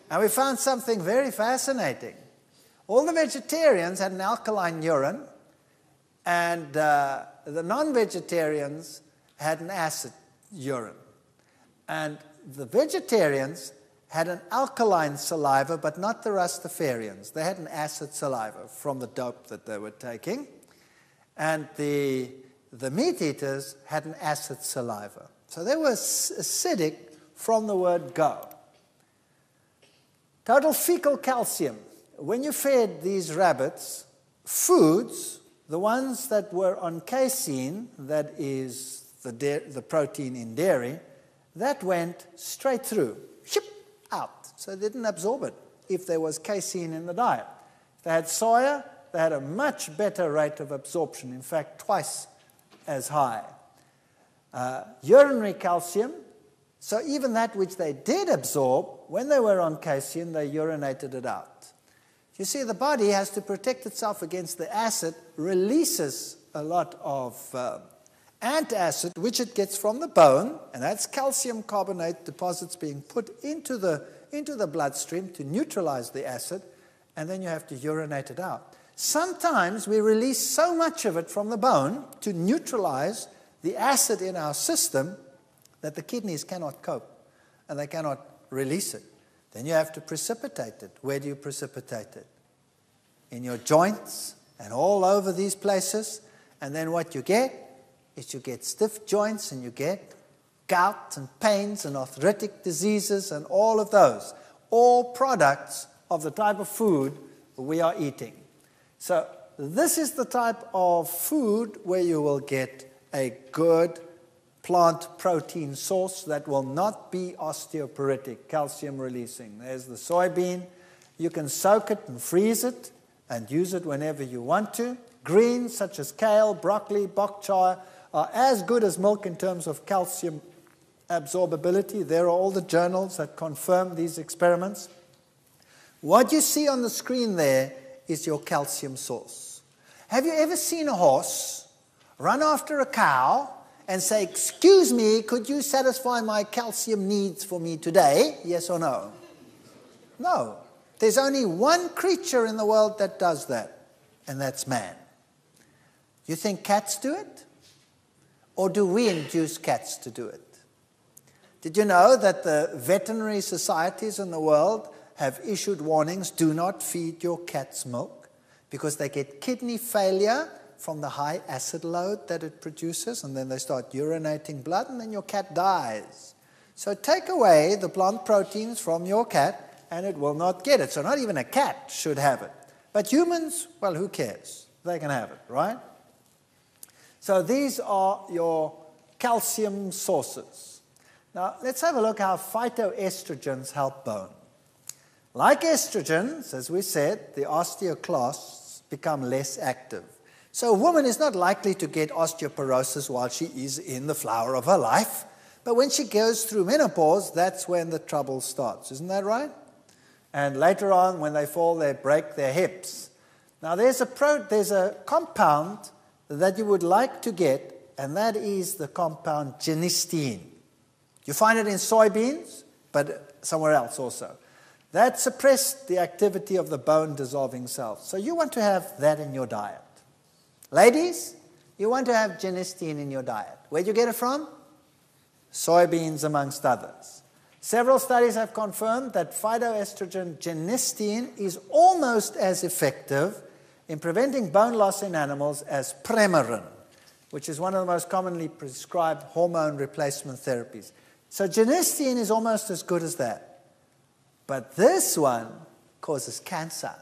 And we found something very fascinating. All the vegetarians had an alkaline urine, and the non-vegetarians had an acid urine. And the vegetarians had an alkaline saliva, but not the Rastafarians. They had an acid saliva from the dope that they were taking. And the meat eaters had an acid saliva. So they were acidic from the word go. Total fecal calcium. When you fed these rabbits foods, the ones that were on casein, that is the protein in dairy, that went straight through, out. So they didn't absorb it if there was casein in the diet. If they had soya, they had a much better rate of absorption, in fact, twice as high. Urinary calcium, so even that which they did absorb, when they were on casein, they urinated it out. You see, the body has to protect itself against the acid, releases a lot of antacid, which it gets from the bone, and that's calcium carbonate deposits being put into the bloodstream to neutralize the acid, and then you have to urinate it out. Sometimes we release so much of it from the bone to neutralize the acid in our system that the kidneys cannot cope, and they cannot release it. Then you have to precipitate it. Where do you precipitate it? In your joints and all over these places. And then what you get is you get stiff joints, and you get gout and pains and arthritic diseases and all of those. All products of the type of food we are eating. So this is the type of food where you will get a good plant protein source that will not be osteoporotic, calcium releasing. There's the soybean. You can soak it and freeze it and use it whenever you want to. Greens such as kale, broccoli, bok choy are as good as milk in terms of calcium absorbability. There are all the journals that confirm these experiments. What you see on the screen there is your calcium source. Have you ever seen a horse run after a cow and say, "Excuse me, could you satisfy my calcium needs for me today?" Yes or no? No. There's only one creature in the world that does that, and that's man. You think cats do it? Or do we induce cats to do it? Did you know that the veterinary societies in the world have issued warnings, do not feed your cats milk, because they get kidney failure from the high acid load that it produces, and then they start urinating blood, and then your cat dies. So take away the plant proteins from your cat, and it will not get it. So not even a cat should have it. But humans, well, who cares? They can have it, right? So these are your calcium sources. Now, let's have a look how phytoestrogens help bone. Like estrogens, as we said, the osteoclasts become less active. So a woman is not likely to get osteoporosis while she is in the flower of her life. But when she goes through menopause, that's when the trouble starts. Isn't that right? And later on, when they fall, they break their hips. Now, there's a compound that you would like to get, and that is the compound genistein. You find it in soybeans, but somewhere else also. That suppressed the activity of the bone-dissolving cells. So you want to have that in your diet. Ladies, you want to have genistein in your diet. Where'd you get it from? Soybeans, amongst others. Several studies have confirmed that phytoestrogen genistein is almost as effective in preventing bone loss in animals as Premarin, which is one of the most commonly prescribed hormone replacement therapies. So genistein is almost as good as that. But this one causes cancer,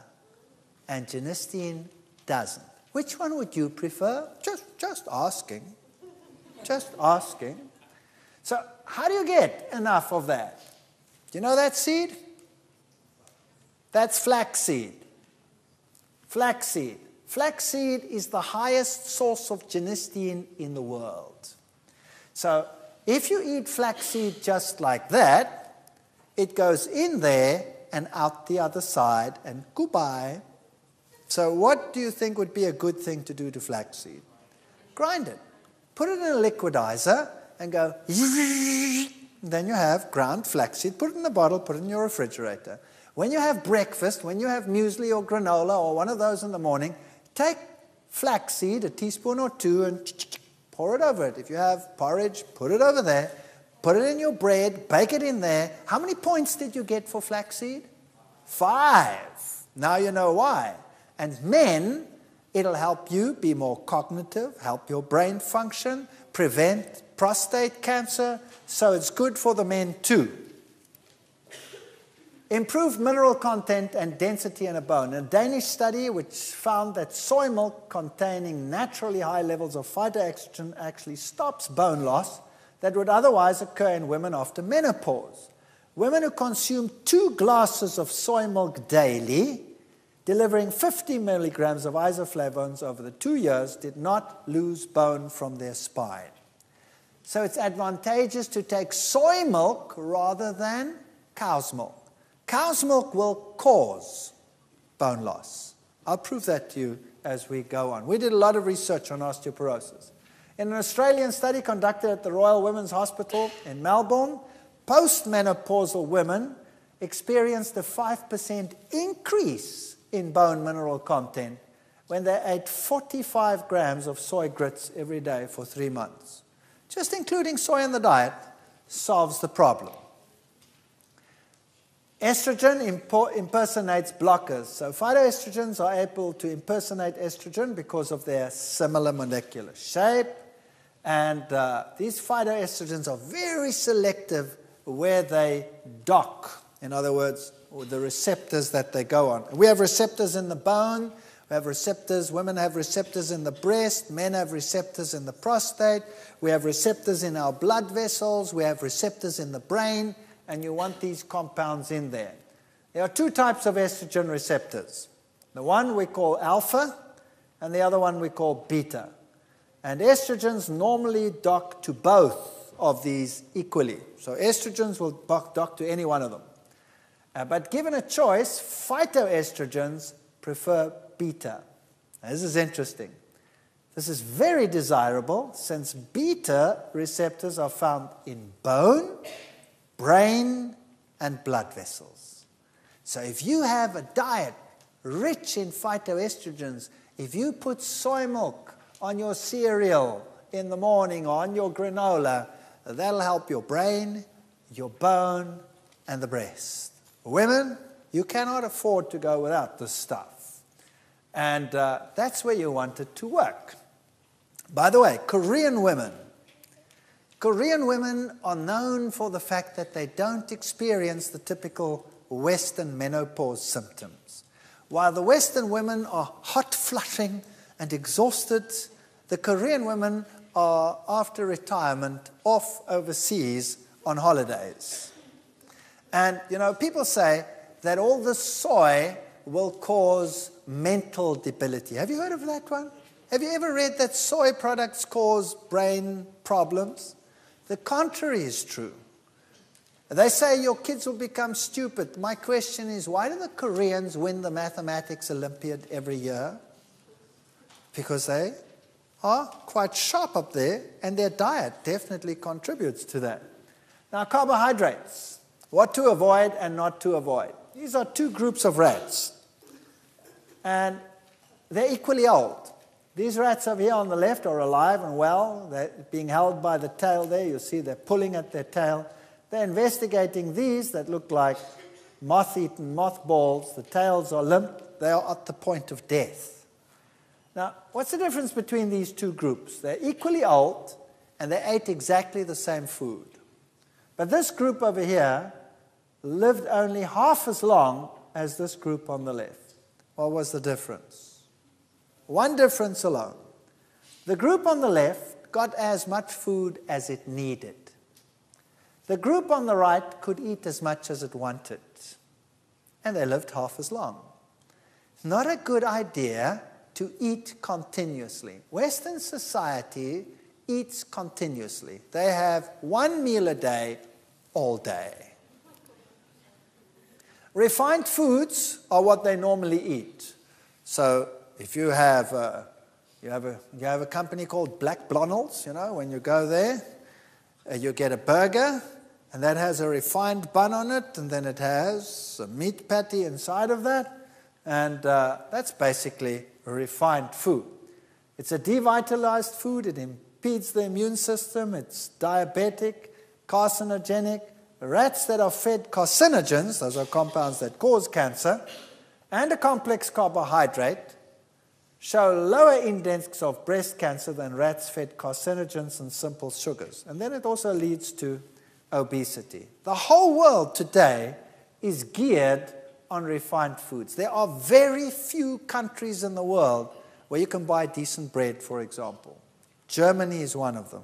and genistein doesn't. Which one would you prefer? Just asking. Just asking. So how do you get enough of that? Do you know that seed? That's flaxseed. Flaxseed. Flaxseed is the highest source of genistein in the world. So if you eat flaxseed just like that, it goes in there and out the other side, and goodbye. So what do you think would be a good thing to do to flaxseed? Grind it. Put it in a liquidizer and go, then you have ground flaxseed. Put it in a bottle, put it in your refrigerator. When you have breakfast, when you have muesli or granola or one of those in the morning, take flaxseed, a teaspoon or two, and pour it over it. If you have porridge, put it over there. Put it in your bread, bake it in there. How many points did you get for flaxseed? 5. Now you know why. And men, it'll help you be more cognitive, help your brain function, prevent prostate cancer, so it's good for the men too. Improved mineral content and density in a bone. A Danish study which found that soy milk containing naturally high levels of phytoestrogen actually stops bone loss that would otherwise occur in women after menopause. Women who consume 2 glasses of soy milk daily, delivering 50 milligrams of isoflavones over the 2 years, did not lose bone from their spine. So it's advantageous to take soy milk rather than cow's milk. Cow's milk will cause bone loss. I'll prove that to you as we go on. We did a lot of research on osteoporosis. In an Australian study conducted at the Royal Women's Hospital in Melbourne, postmenopausal women experienced a 5% increase in bone mineral content when they ate 45 grams of soy grits every day for 3 months. Just including soy in the diet solves the problem. Estrogen impersonates blockers. So phytoestrogens are able to impersonate estrogen because of their similar molecular shape. And these phytoestrogens are very selective where they dock. In other words, the receptors that they go on. We have receptors in the bone. We have receptors, women have receptors in the breast, men have receptors in the prostate, we have receptors in our blood vessels, we have receptors in the brain, and you want these compounds in there. There are 2 types of estrogen receptors. The one we call alpha, and the other one we call beta. And estrogens normally dock to both of these equally. So estrogens will dock to any one of them. But given a choice, phytoestrogens prefer beta. Now, this is interesting. This is very desirable since beta receptors are found in bone, brain, and blood vessels. So if you have a diet rich in phytoestrogens, if you put soy milk on your cereal in the morning or on your granola, that'll help your brain, your bone, and the breast. Women, you cannot afford to go without this stuff. And that's where you want it to work. By the way, Korean women are known for the fact that they don't experience the typical Western menopause symptoms. While the Western women are hot flushing and exhausted, the Korean women are, after retirement, off overseas on holidays. And, people say that all the soy will cause mental debility. Have you heard of that one? Have you ever read that soy products cause brain problems? The contrary is true. They say your kids will become stupid. My question is, why do the Koreans win the mathematics Olympiad every year? Because they are quite sharp up there, and their diet definitely contributes to that. Now, carbohydrates, what to avoid and not to avoid. These are two groups of rats, and they're equally old. These rats over here on the left are alive and well. They're being held by the tail there. You see they're pulling at their tail. They're investigating these that look like moth-eaten mothballs. The tails are limp. They are at the point of death. Now, what's the difference between these two groups? They're equally old, and they ate exactly the same food. But this group over here lived only half as long as this group on the left. What was the difference? One difference alone. The group on the left got as much food as it needed. The group on the right could eat as much as it wanted, and they lived half as long. Not a good idea to eat continuously. Western society eats continuously. They have one meal a day, all day. Refined foods are what they normally eat. So if you have a company called Black Blondel's, when you go there, you get a burger, and that has a refined bun on it, and then it has a meat patty inside of that, and that's basically a refined food. It's a devitalized food. It impedes the immune system. It's diabetic, carcinogenic. Rats that are fed carcinogens, those are compounds that cause cancer, and a complex carbohydrate, show lower index of breast cancer than rats fed carcinogens and simple sugars. And then it also leads to obesity. The whole world today is geared on refined foods. There are very few countries in the world where you can buy decent bread, for example. Germany is one of them.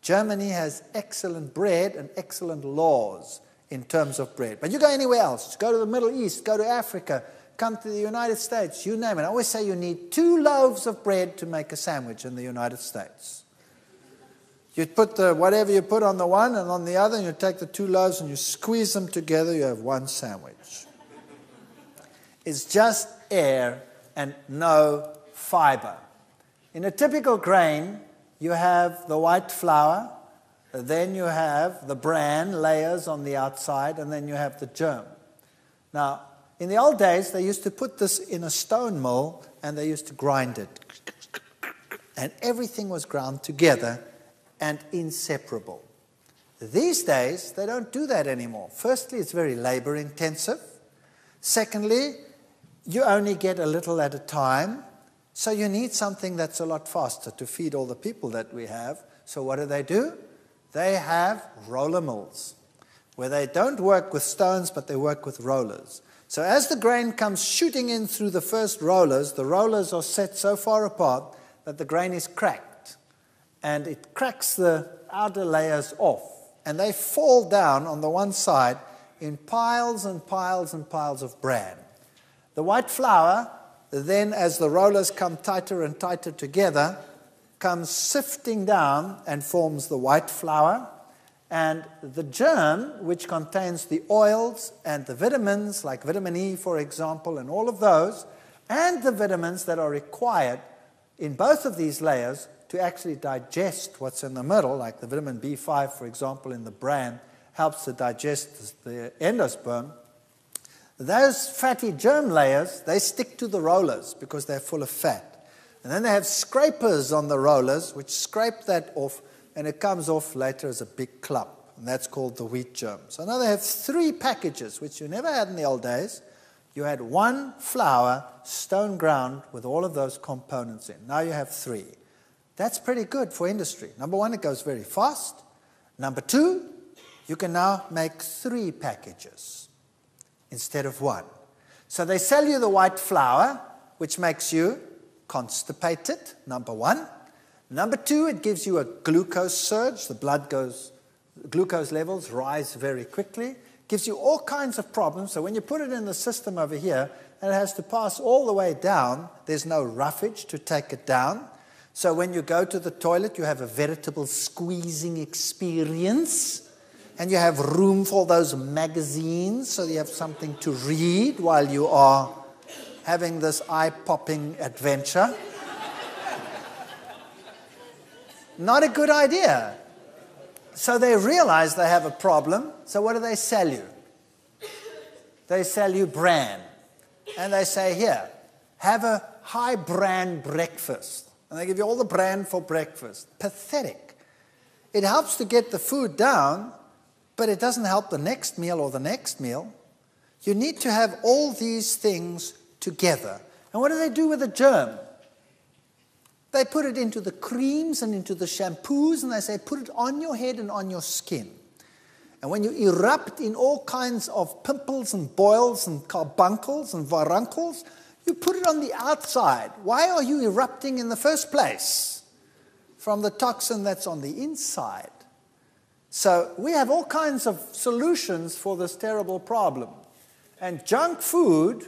Germany has excellent bread and excellent laws in terms of bread. But you go anywhere else, go to the Middle East, go to Africa, come to the United States, you name it. I always say you need 2 loaves of bread to make a sandwich in the United States. You put whatever you put on the one and on the other, and you take the 2 loaves and you squeeze them together, you have one sandwich. It's just air and no fiber. In a typical grain, you have the white flour, then you have the bran layers on the outside, and then you have the germ. Now, in the old days, they used to put this in a stone mill, and they used to grind it. And everything was ground together and inseparable. These days, they don't do that anymore. Firstly, it's very labor-intensive. Secondly, you only get a little at a time, so you need something that's a lot faster to feed all the people that we have. So what do? They have roller mills, where they don't work with stones, but they work with rollers. So as the grain comes shooting in through the first rollers, the rollers are set so far apart that the grain is cracked. And it cracks the outer layers off. And they fall down on the one side in piles and piles and piles of bran. The white flour, then as the rollers come tighter and tighter together, comes sifting down and forms the white flour. And the germ, which contains the oils and the vitamins, like vitamin E, for example, and all of those, and the vitamins that are required in both of these layers to actually digest what's in the middle, like the vitamin B5, for example, in the bran, helps to digest the endosperm. Those fatty germ layers, they stick to the rollers because they're full of fat. And then they have scrapers on the rollers which scrape that off, and it comes off later as a big clump. And that's called the wheat germ. So now they have 3 packages, which you never had in the old days. You had 1 flour, stone ground, with all of those components in. Now you have 3. That's pretty good for industry. Number 1, it goes very fast. Number 2, you can now make 3 packages instead of 1. So they sell you the white flour, which makes you constipated, number 1. Number 2, it gives you a glucose surge. Glucose levels rise very quickly. Gives you all kinds of problems. So when you put it in the system over here, and it has to pass all the way down, there's no roughage to take it down. So when you go to the toilet, you have a veritable squeezing experience. And you have room for those magazines, so you have something to read while you are having this eye-popping adventure. Not a good idea. So they realize they have a problem. So what do they sell you? They sell you bran. And they say, here, have a high bran breakfast. And they give you all the bran for breakfast. Pathetic. It helps to get the food down, but it doesn't help the next meal or the next meal. You need to have all these things together. And what do they do with the germ? They put it into the creams and into the shampoos, and they say, put it on your head and on your skin. And when you erupt in all kinds of pimples and boils and carbuncles and varuncles, you put it on the outside. Why are you erupting in the first place? From the toxin that's on the inside. So we have all kinds of solutions for this terrible problem. And junk food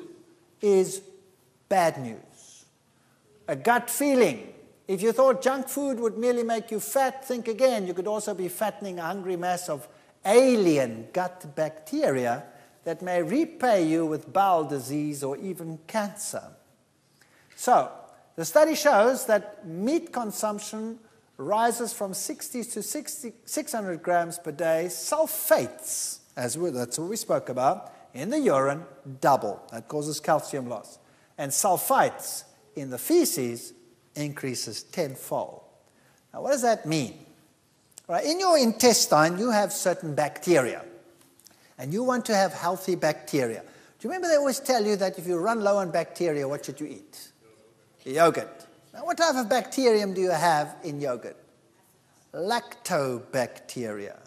is bad news. A gut feeling. If you thought junk food would merely make you fat, think again. You could also be fattening a hungry mass of alien gut bacteria that may repay you with bowel disease or even cancer. So, the study shows that meat consumption rises from 60 to 600 grams per day. Sulfates, that's what we spoke about, in the urine, double. That causes calcium loss. And sulfites in the feces increases tenfold. Now, what does that mean? Right, in your intestine, you have certain bacteria. And you want to have healthy bacteria. Do you remember they always tell you that if you run low on bacteria, what should you eat? Yogurt. Now, what type of bacterium do you have in yogurt? Lactobacteria.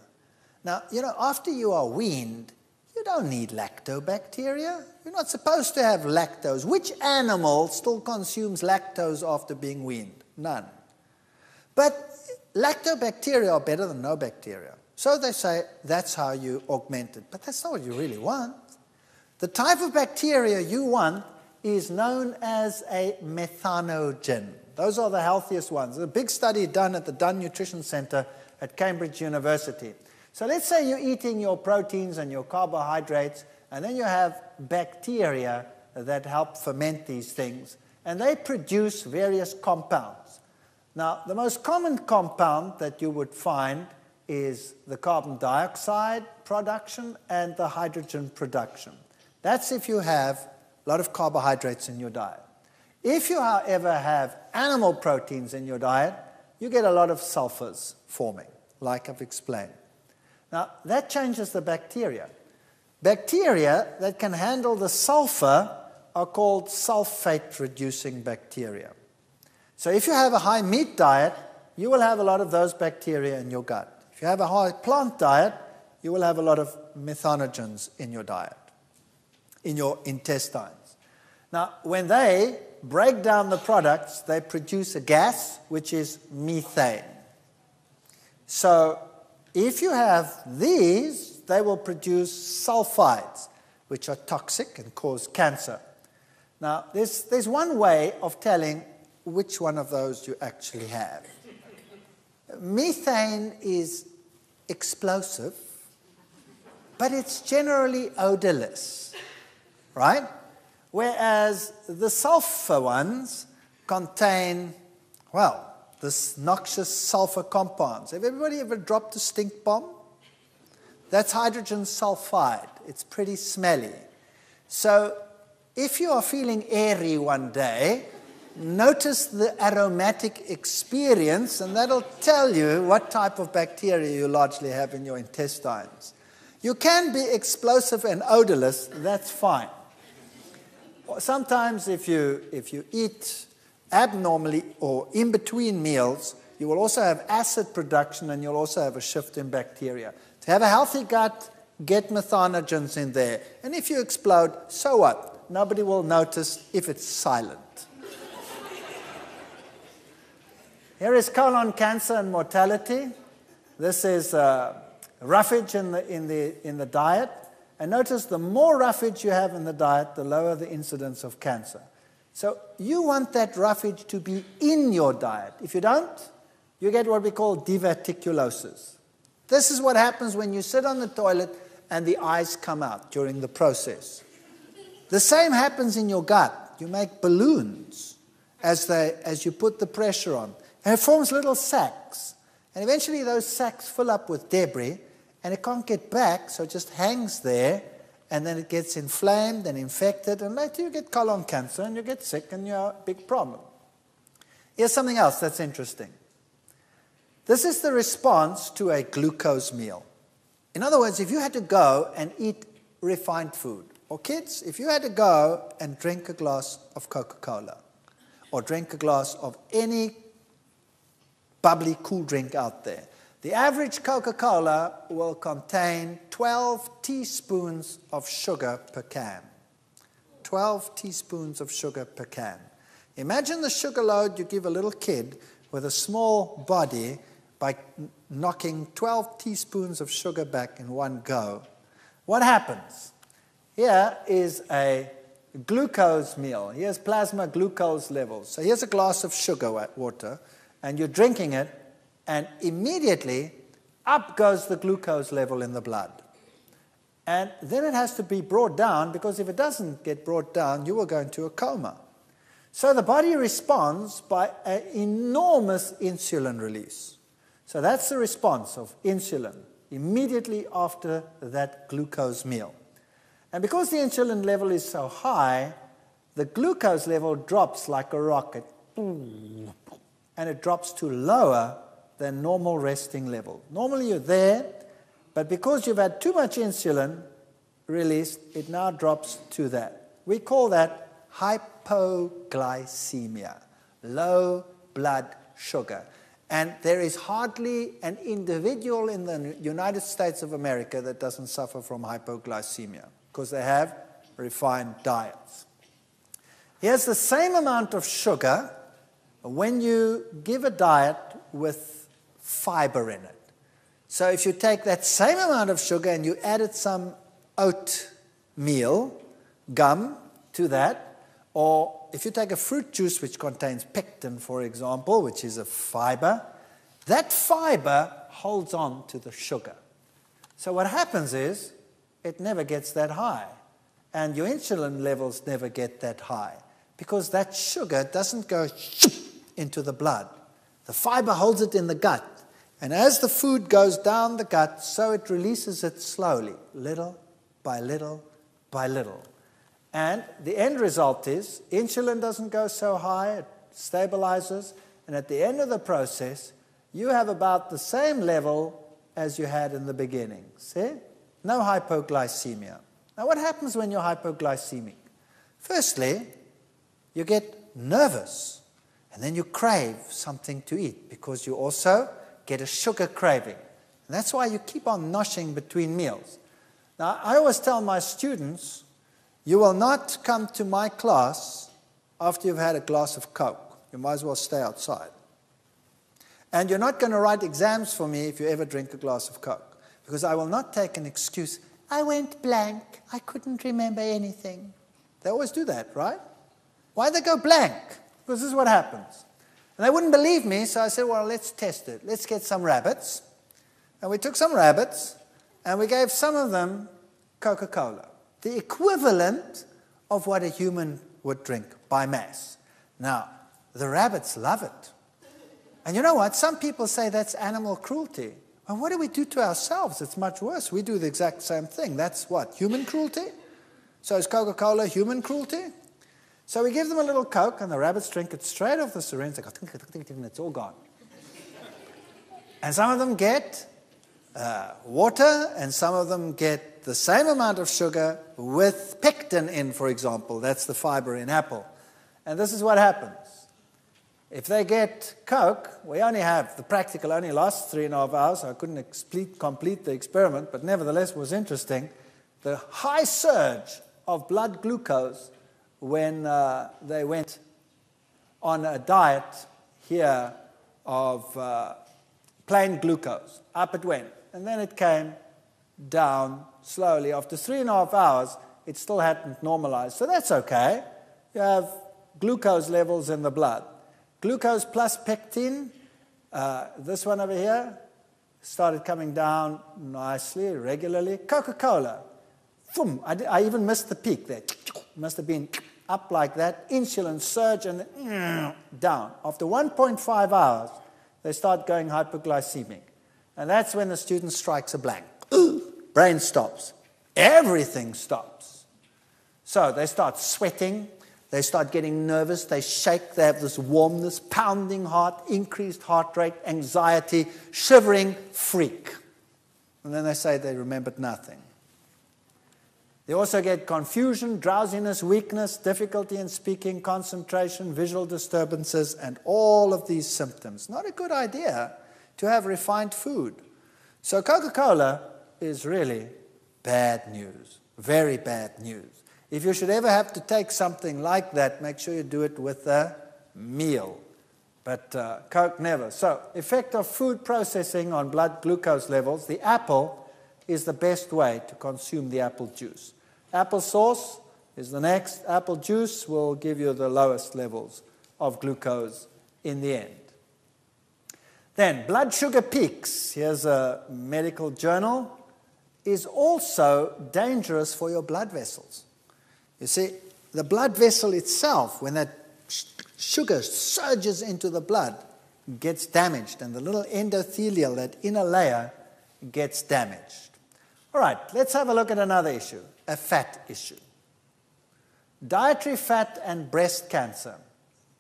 Now, after you are weaned, you don't need lactobacteria. You're not supposed to have lactose. Which animal still consumes lactose after being weaned? None. But lactobacteria are better than no bacteria. So they say that's how you augment it. But that's not what you really want. The type of bacteria you want is known as a methanogen. Those are the healthiest ones. There's a big study done at the Dunn Nutrition Center at Cambridge University. So let's say you're eating your proteins and your carbohydrates, and then you have bacteria that help ferment these things, and they produce various compounds. Now, the most common compound that you would find is the carbon dioxide production and the hydrogen production. That's if you have a lot of carbohydrates in your diet. If you, however, have animal proteins in your diet, you get a lot of sulfurs forming, like I've explained. Now, that changes the bacteria. Bacteria that can handle the sulfur are called sulfate-reducing bacteria. So if you have a high meat diet, you will have a lot of those bacteria in your gut. If you have a high plant diet, you will have a lot of methanogens in your diet, in your intestines. Now, when they break down the products, they produce a gas, which is methane. So if you have these, they will produce sulfides, which are toxic and cause cancer. Now, there's one way of telling which one of those you actually have. Methane is explosive, but it's generally odorless, right? Whereas the sulfur ones contain, well, this noxious sulfur compounds. Have everybody ever dropped a stink bomb? That's hydrogen sulfide. It's pretty smelly. So if you are feeling airy one day, notice the aromatic experience, and that'll tell you what type of bacteria you largely have in your intestines. You can be explosive and odorless, that's fine. Sometimes if you eat abnormally or in between meals, you will also have acid production and you'll also have a shift in bacteria. To have a healthy gut, get methanogens in there. And if you explode, so what? Nobody will notice if it's silent. Here is colon cancer and mortality. This is roughage in the diet. And notice the more roughage you have in the diet, the lower the incidence of cancer. So you want that roughage to be in your diet. If you don't, you get what we call diverticulosis. This is what happens when you sit on the toilet and the eyes come out during the process. The same happens in your gut. You make balloons as you put the pressure on. And it forms little sacs. And eventually those sacs fill up with debris, and it can't get back, so it just hangs there, and then it gets inflamed and infected, and later you get colon cancer, and you get sick, and you're a big problem. Here's something else that's interesting. This is the response to a glucose meal. In other words, if you had to go and eat refined food, or kids, if you had to go and drink a glass of Coca-Cola, or drink a glass of any bubbly cool drink out there, the average Coca-Cola will contain 12 teaspoons of sugar per can. 12 teaspoons of sugar per can. Imagine the sugar load you give a little kid with a small body by knocking 12 teaspoons of sugar back in one go. What happens? Here is a glucose meal. Here's plasma glucose levels. So here's a glass of sugar water, and you're drinking it, and immediately up goes the glucose level in the blood. And then it has to be brought down, because if it doesn't get brought down, you will go into a coma. So the body responds by an enormous insulin release. So that's the response of insulin immediately after that glucose meal. And because the insulin level is so high, the glucose level drops like a rocket, and it drops to lower than normal resting level. Normally you're there, but because you've had too much insulin released, it now drops to that. We call that hypoglycemia, low blood sugar. And there is hardly an individual in the United States of America that doesn't suffer from hypoglycemia, because they have refined diets. Here's the same amount of sugar when you give a diet with fiber in it. So if you take that same amount of sugar and you added some oatmeal gum to that, or if you take a fruit juice which contains pectin, for example, which is a fiber, that fiber holds on to the sugar. So what happens is it never gets that high, and your insulin levels never get that high, because that sugar doesn't go into the blood. The fiber holds it in the gut, and as the food goes down the gut, so it releases it slowly, little by little by little. And the end result is insulin doesn't go so high, it stabilizes, and at the end of the process, you have about the same level as you had in the beginning. See? No hypoglycemia. Now what happens when you're hypoglycemic? Firstly, you get nervous, and then you crave something to eat, because you also get a sugar craving. And that's why you keep on noshing between meals. Now, I always tell my students, you will not come to my class after you've had a glass of Coke. You might as well stay outside. And you're not going to write exams for me if you ever drink a glass of Coke, because I will not take an excuse. I went blank. I couldn't remember anything. They always do that, right? Why they go blank? Because this is what happens. And they wouldn't believe me, so I said, well, let's test it. Let's get some rabbits. And we took some rabbits, and we gave some of them Coca-Cola, the equivalent of what a human would drink by mass. Now, the rabbits love it. And you know what? Some people say that's animal cruelty. And what do we do to ourselves? It's much worse. We do the exact same thing. That's what? Human cruelty? So is Coca-Cola human cruelty? So we give them a little Coke, and the rabbits drink it straight off the syringe. They go, and it's all gone. And some of them get water, and some of them get the same amount of sugar with pectin in, for example. That's the fiber in apple. And this is what happens. If they get Coke, the practical only lasts 3.5 hours. I couldn't complete the experiment, but nevertheless was interesting. The high surge of blood glucose when they went on a diet here of plain glucose. Up it went. And then it came down slowly. After 3.5 hours, it still hadn't normalized. So that's okay. You have glucose levels in the blood. Glucose plus pectin, this one over here, started coming down nicely, regularly. Coca-Cola, boom, I even missed the peak there. Must have been up like that. Insulin surge and down. After 1.5 hours, they start going hypoglycemic. And that's when the student strikes a blank. Brain stops. Everything stops. So they start sweating. They start getting nervous, they shake, they have this warmness, pounding heart, increased heart rate, anxiety, shivering, freak. And then they say they remembered nothing. They also get confusion, drowsiness, weakness, difficulty in speaking, concentration, visual disturbances, and all of these symptoms. Not a good idea to have refined food. So Coca-Cola is really bad news, very bad news. If you should ever have to take something like that, make sure you do it with a meal. But Coke never. So, effect of food processing on blood glucose levels. The apple is the best way to consume the apple juice. Apple sauce is the next. Apple juice will give you the lowest levels of glucose in the end. Then, blood sugar peaks. Here's a medical journal. Is also dangerous for your blood vessels. You see, the blood vessel itself, when that sugar surges into the blood, gets damaged, and the little endothelial, that inner layer, gets damaged. All right, let's have a look at another issue, a fat issue. Dietary fat and breast cancer.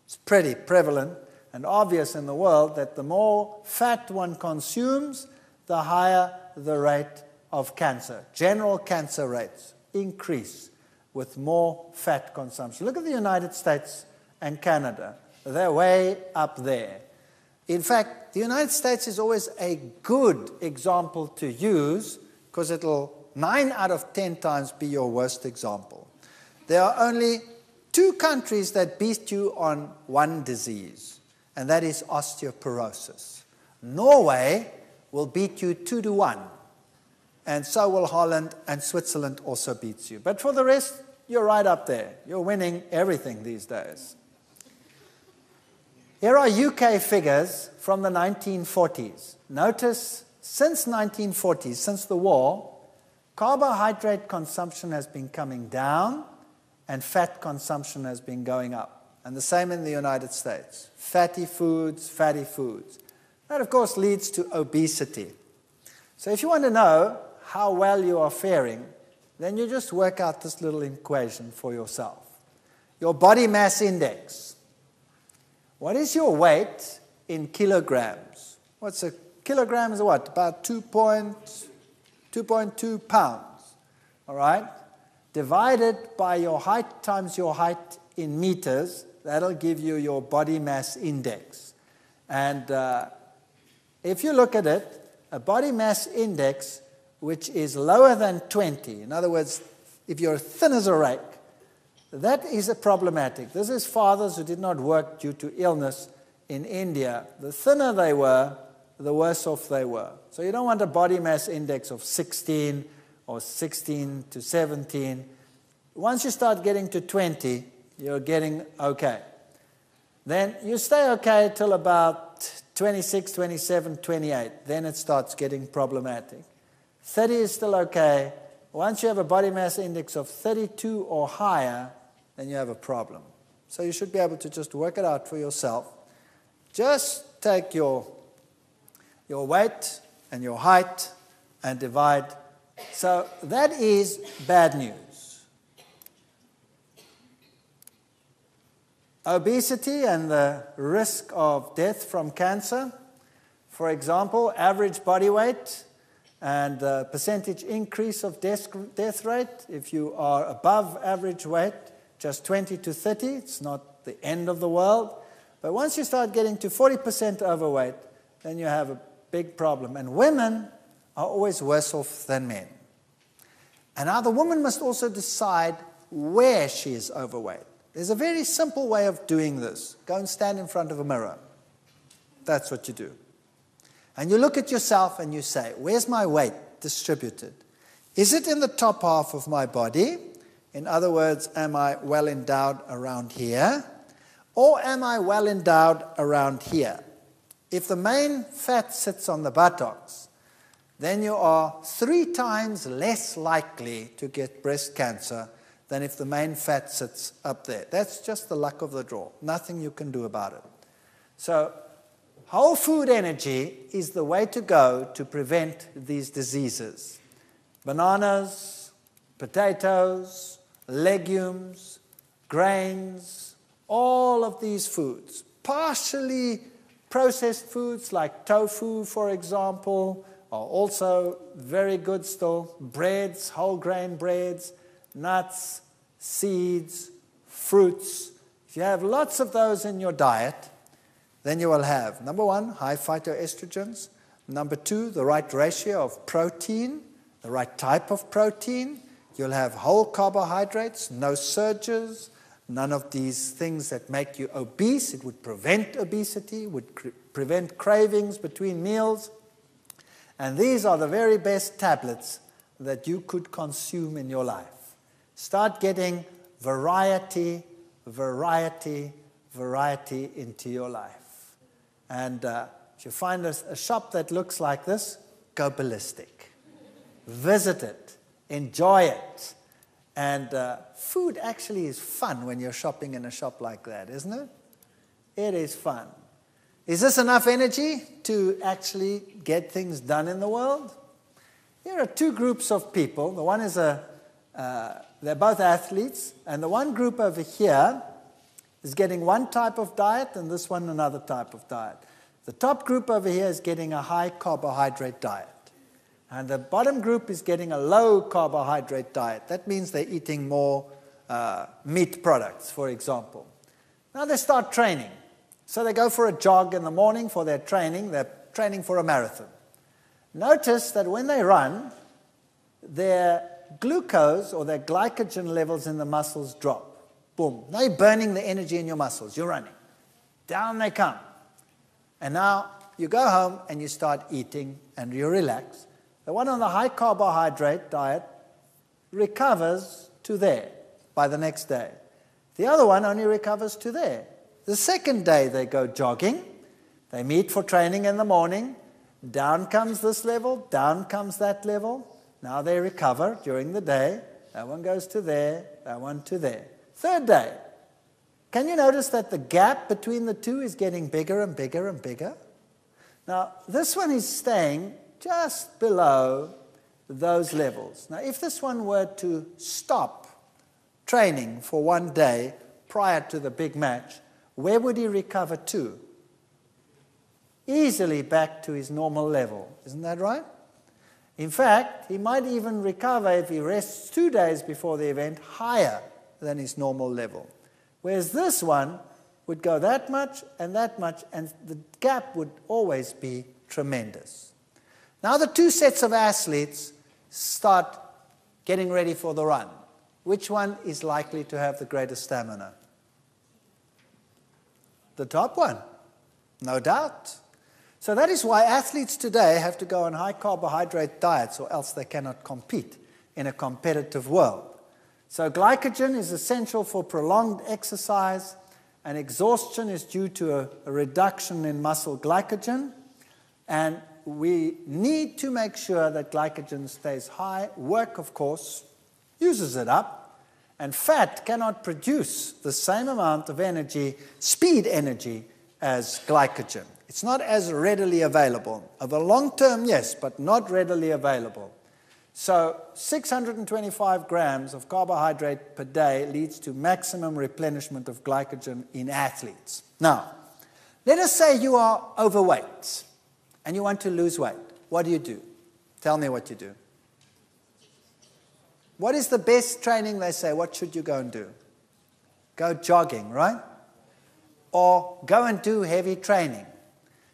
It's pretty prevalent and obvious in the world that the more fat one consumes, the higher the rate of cancer. General cancer rates increase with more fat consumption. Look at the United States and Canada. They're way up there. In fact, the United States is always a good example to use because it'll 9 out of 10 times be your worst example. There are only 2 countries that beat you on one disease, and that is osteoporosis. Norway will beat you 2-1. And so will Holland, and Switzerland also beats you. But for the rest, you're right up there. You're winning everything these days. Here are UK figures from the 1940s. Notice, since 1940s, since the war, carbohydrate consumption has been coming down, and fat consumption has been going up. And the same in the United States. Fatty foods, fatty foods. That, of course, leads to obesity. So if you want to know how well you are faring, then you just work out this little equation for yourself. Your body mass index. What is your weight in kilograms? What's a kilogram is what? About 2.2 pounds. All right? Divided by your height times your height in meters, that'll give you your body mass index. And if you look at it, a body mass index which is lower than 20, in other words, if you're thin as a rake, that is problematic. This is fathers who did not work due to illness in India. The thinner they were, the worse off they were. So you don't want a body mass index of 16 or 16 to 17. Once you start getting to 20, you're getting okay. Then you stay okay till about 26, 27, 28. Then it starts getting problematic. 30 is still okay. Once you have a body mass index of 32 or higher, then you have a problem. So you should be able to just work it out for yourself. Just take your weight and your height and divide. So that is bad news. Obesity and the risk of death from cancer. For example, average body weight and the percentage increase of death rate. If you are above average weight, just 20 to 30, it's not the end of the world. But once you start getting to 40% overweight, then you have a big problem. And women are always worse off than men. And now the woman must also decide where she is overweight. There's a very simple way of doing this. Go and stand in front of a mirror. That's what you do. And you look at yourself and you say, where's my weight distributed? Is it in the top half of my body? In other words, am I well endowed around here? Or am I well endowed around here? If the main fat sits on the buttocks, then you are 3 times less likely to get breast cancer than if the main fat sits up there. That's just the luck of the draw. Nothing you can do about it. So whole food energy is the way to go to prevent these diseases. Bananas, potatoes, legumes, grains, all of these foods. Partially processed foods like tofu, for example, are also very good still. Breads, whole grain breads, nuts, seeds, fruits. If you have lots of those in your diet, then you will have, number 1, high phytoestrogens. Number 2, the right ratio of protein, the right type of protein. You'll have whole carbohydrates, no surges, none of these things that make you obese. It would prevent obesity, would prevent cravings between meals. And these are the very best tablets that you could consume in your life. Start getting variety, variety, variety into your life. And if you find a shop that looks like this, go ballistic. Visit it. Enjoy it. And food actually is fun when you're shopping in a shop like that, isn't it? It is fun. Is this enough energy to actually get things done in the world? Here are 2 groups of people. The one is they're both athletes, and the one group over here is getting one type of diet, and this one another type of diet. The top group over here is getting a high carbohydrate diet, and the bottom group is getting a low carbohydrate diet. That means they're eating more meat products, for example. Now they start training. So they go for a jog in the morning for their training. They're training for a marathon. Notice that when they run, their glucose or their glycogen levels in the muscles drop. Boom. Now you're burning the energy in your muscles. You're running. Down they come. And now you go home and you start eating and you relax. The one on the high carbohydrate diet recovers to there by the next day. The other one only recovers to there. The second day they go jogging. They meet for training in the morning. Down comes this level, down comes that level. Now they recover during the day. That one goes to there, that one to there. Third day. Can you notice that the gap between the two is getting bigger and bigger and bigger? Now, this one is staying just below those levels. Now, if this one were to stop training for one day prior to the big match, where would he recover to? Easily back to his normal level. Isn't that right? In fact, he might even recover if he rests 2 days before the event higher than his normal level. Whereas this one would go that much, and the gap would always be tremendous. Now the 2 sets of athletes start getting ready for the run. Which one is likely to have the greatest stamina? The top one, no doubt. So that is why athletes today have to go on high carbohydrate diets, or else they cannot compete in a competitive world. So glycogen is essential for prolonged exercise, and exhaustion is due to a reduction in muscle glycogen. And we need to make sure that glycogen stays high. Work, of course, uses it up. And fat cannot produce the same amount of energy, speed energy, as glycogen. It's not as readily available. Over long term, yes, but not readily available. So 625 grams of carbohydrate per day leads to maximum replenishment of glycogen in athletes. Now, let us say you are overweight and you want to lose weight. What do? Tell me what you do. What is the best training, they say? What should you go and do? Go jogging, right? Or go and do heavy training.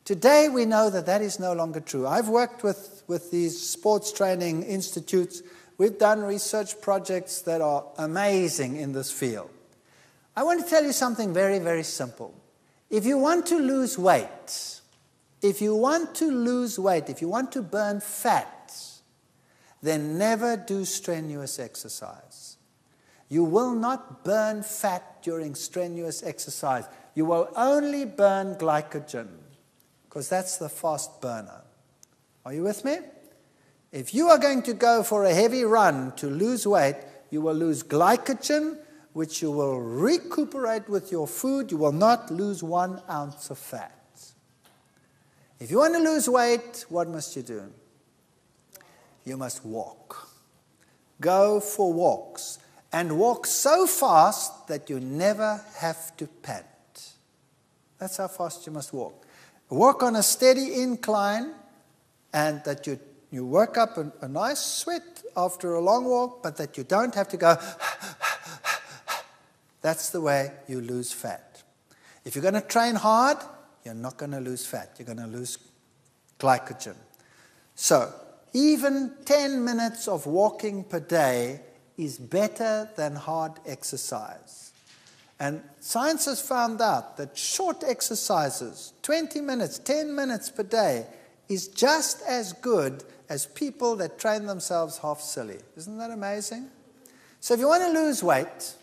Today we know that that is no longer true. I've worked with these sports training institutes. We've done research projects that are amazing in this field. I want to tell you something very, very simple. If you want to lose weight, if you want to burn fat, then never do strenuous exercise. You will not burn fat during strenuous exercise. You will only burn glycogen, because that's the fast burner. Are you with me? If you are going to go for a heavy run to lose weight, you will lose glycogen, which you will recuperate with your food. You will not lose 1 ounce of fat. If you want to lose weight, what must you do? You must walk. Go for walks. And walk so fast that you never have to pant. That's how fast you must walk. Walk on a steady incline, and that you work up a nice sweat after a long walk, but that you don't have to go. That's the way you lose fat. If you're going to train hard, you're not going to lose fat. You're going to lose glycogen. So, even 10 minutes of walking per day is better than hard exercise. And science has found out that short exercises, 20 minutes, 10 minutes per day, is just as good as people that train themselves half silly. Isn't that amazing? So if you want to lose weight,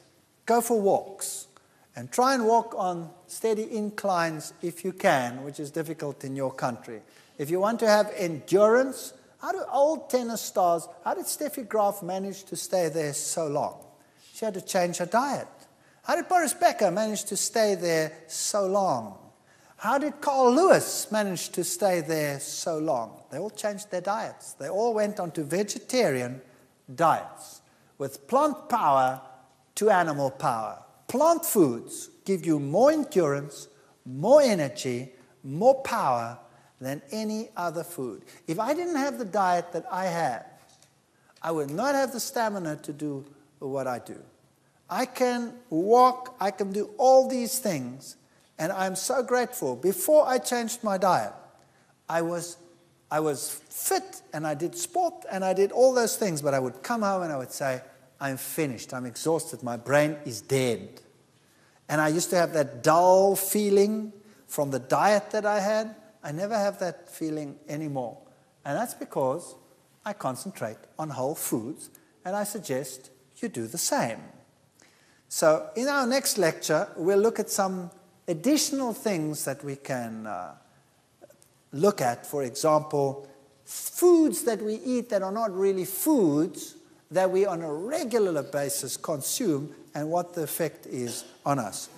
go for walks. And try and walk on steady inclines if you can, which is difficult in your country. If you want to have endurance, how do old tennis stars, how did Steffi Graf manage to stay there so long? She had to change her diet. How did Boris Becker manage to stay there so long? How did Carl Lewis manage to stay there so long? They all changed their diets. They all went on to vegetarian diets with plant power to animal power. Plant foods give you more endurance, more energy, more power than any other food. If I didn't have the diet that I have, I would not have the stamina to do what I do. I can walk, I can do all these things, and I'm so grateful. Before I changed my diet, I was fit, and I did sport, and I did all those things, but I would come home and I would say, I'm finished, I'm exhausted, my brain is dead. And I used to have that dull feeling from the diet that I had. I never have that feeling anymore. And that's because I concentrate on whole foods, and I suggest you do the same. So in our next lecture, we'll look at some additional things that we can look at. For example, foods that we eat that are not really foods, that we on a regular basis consume, and what the effect is on us.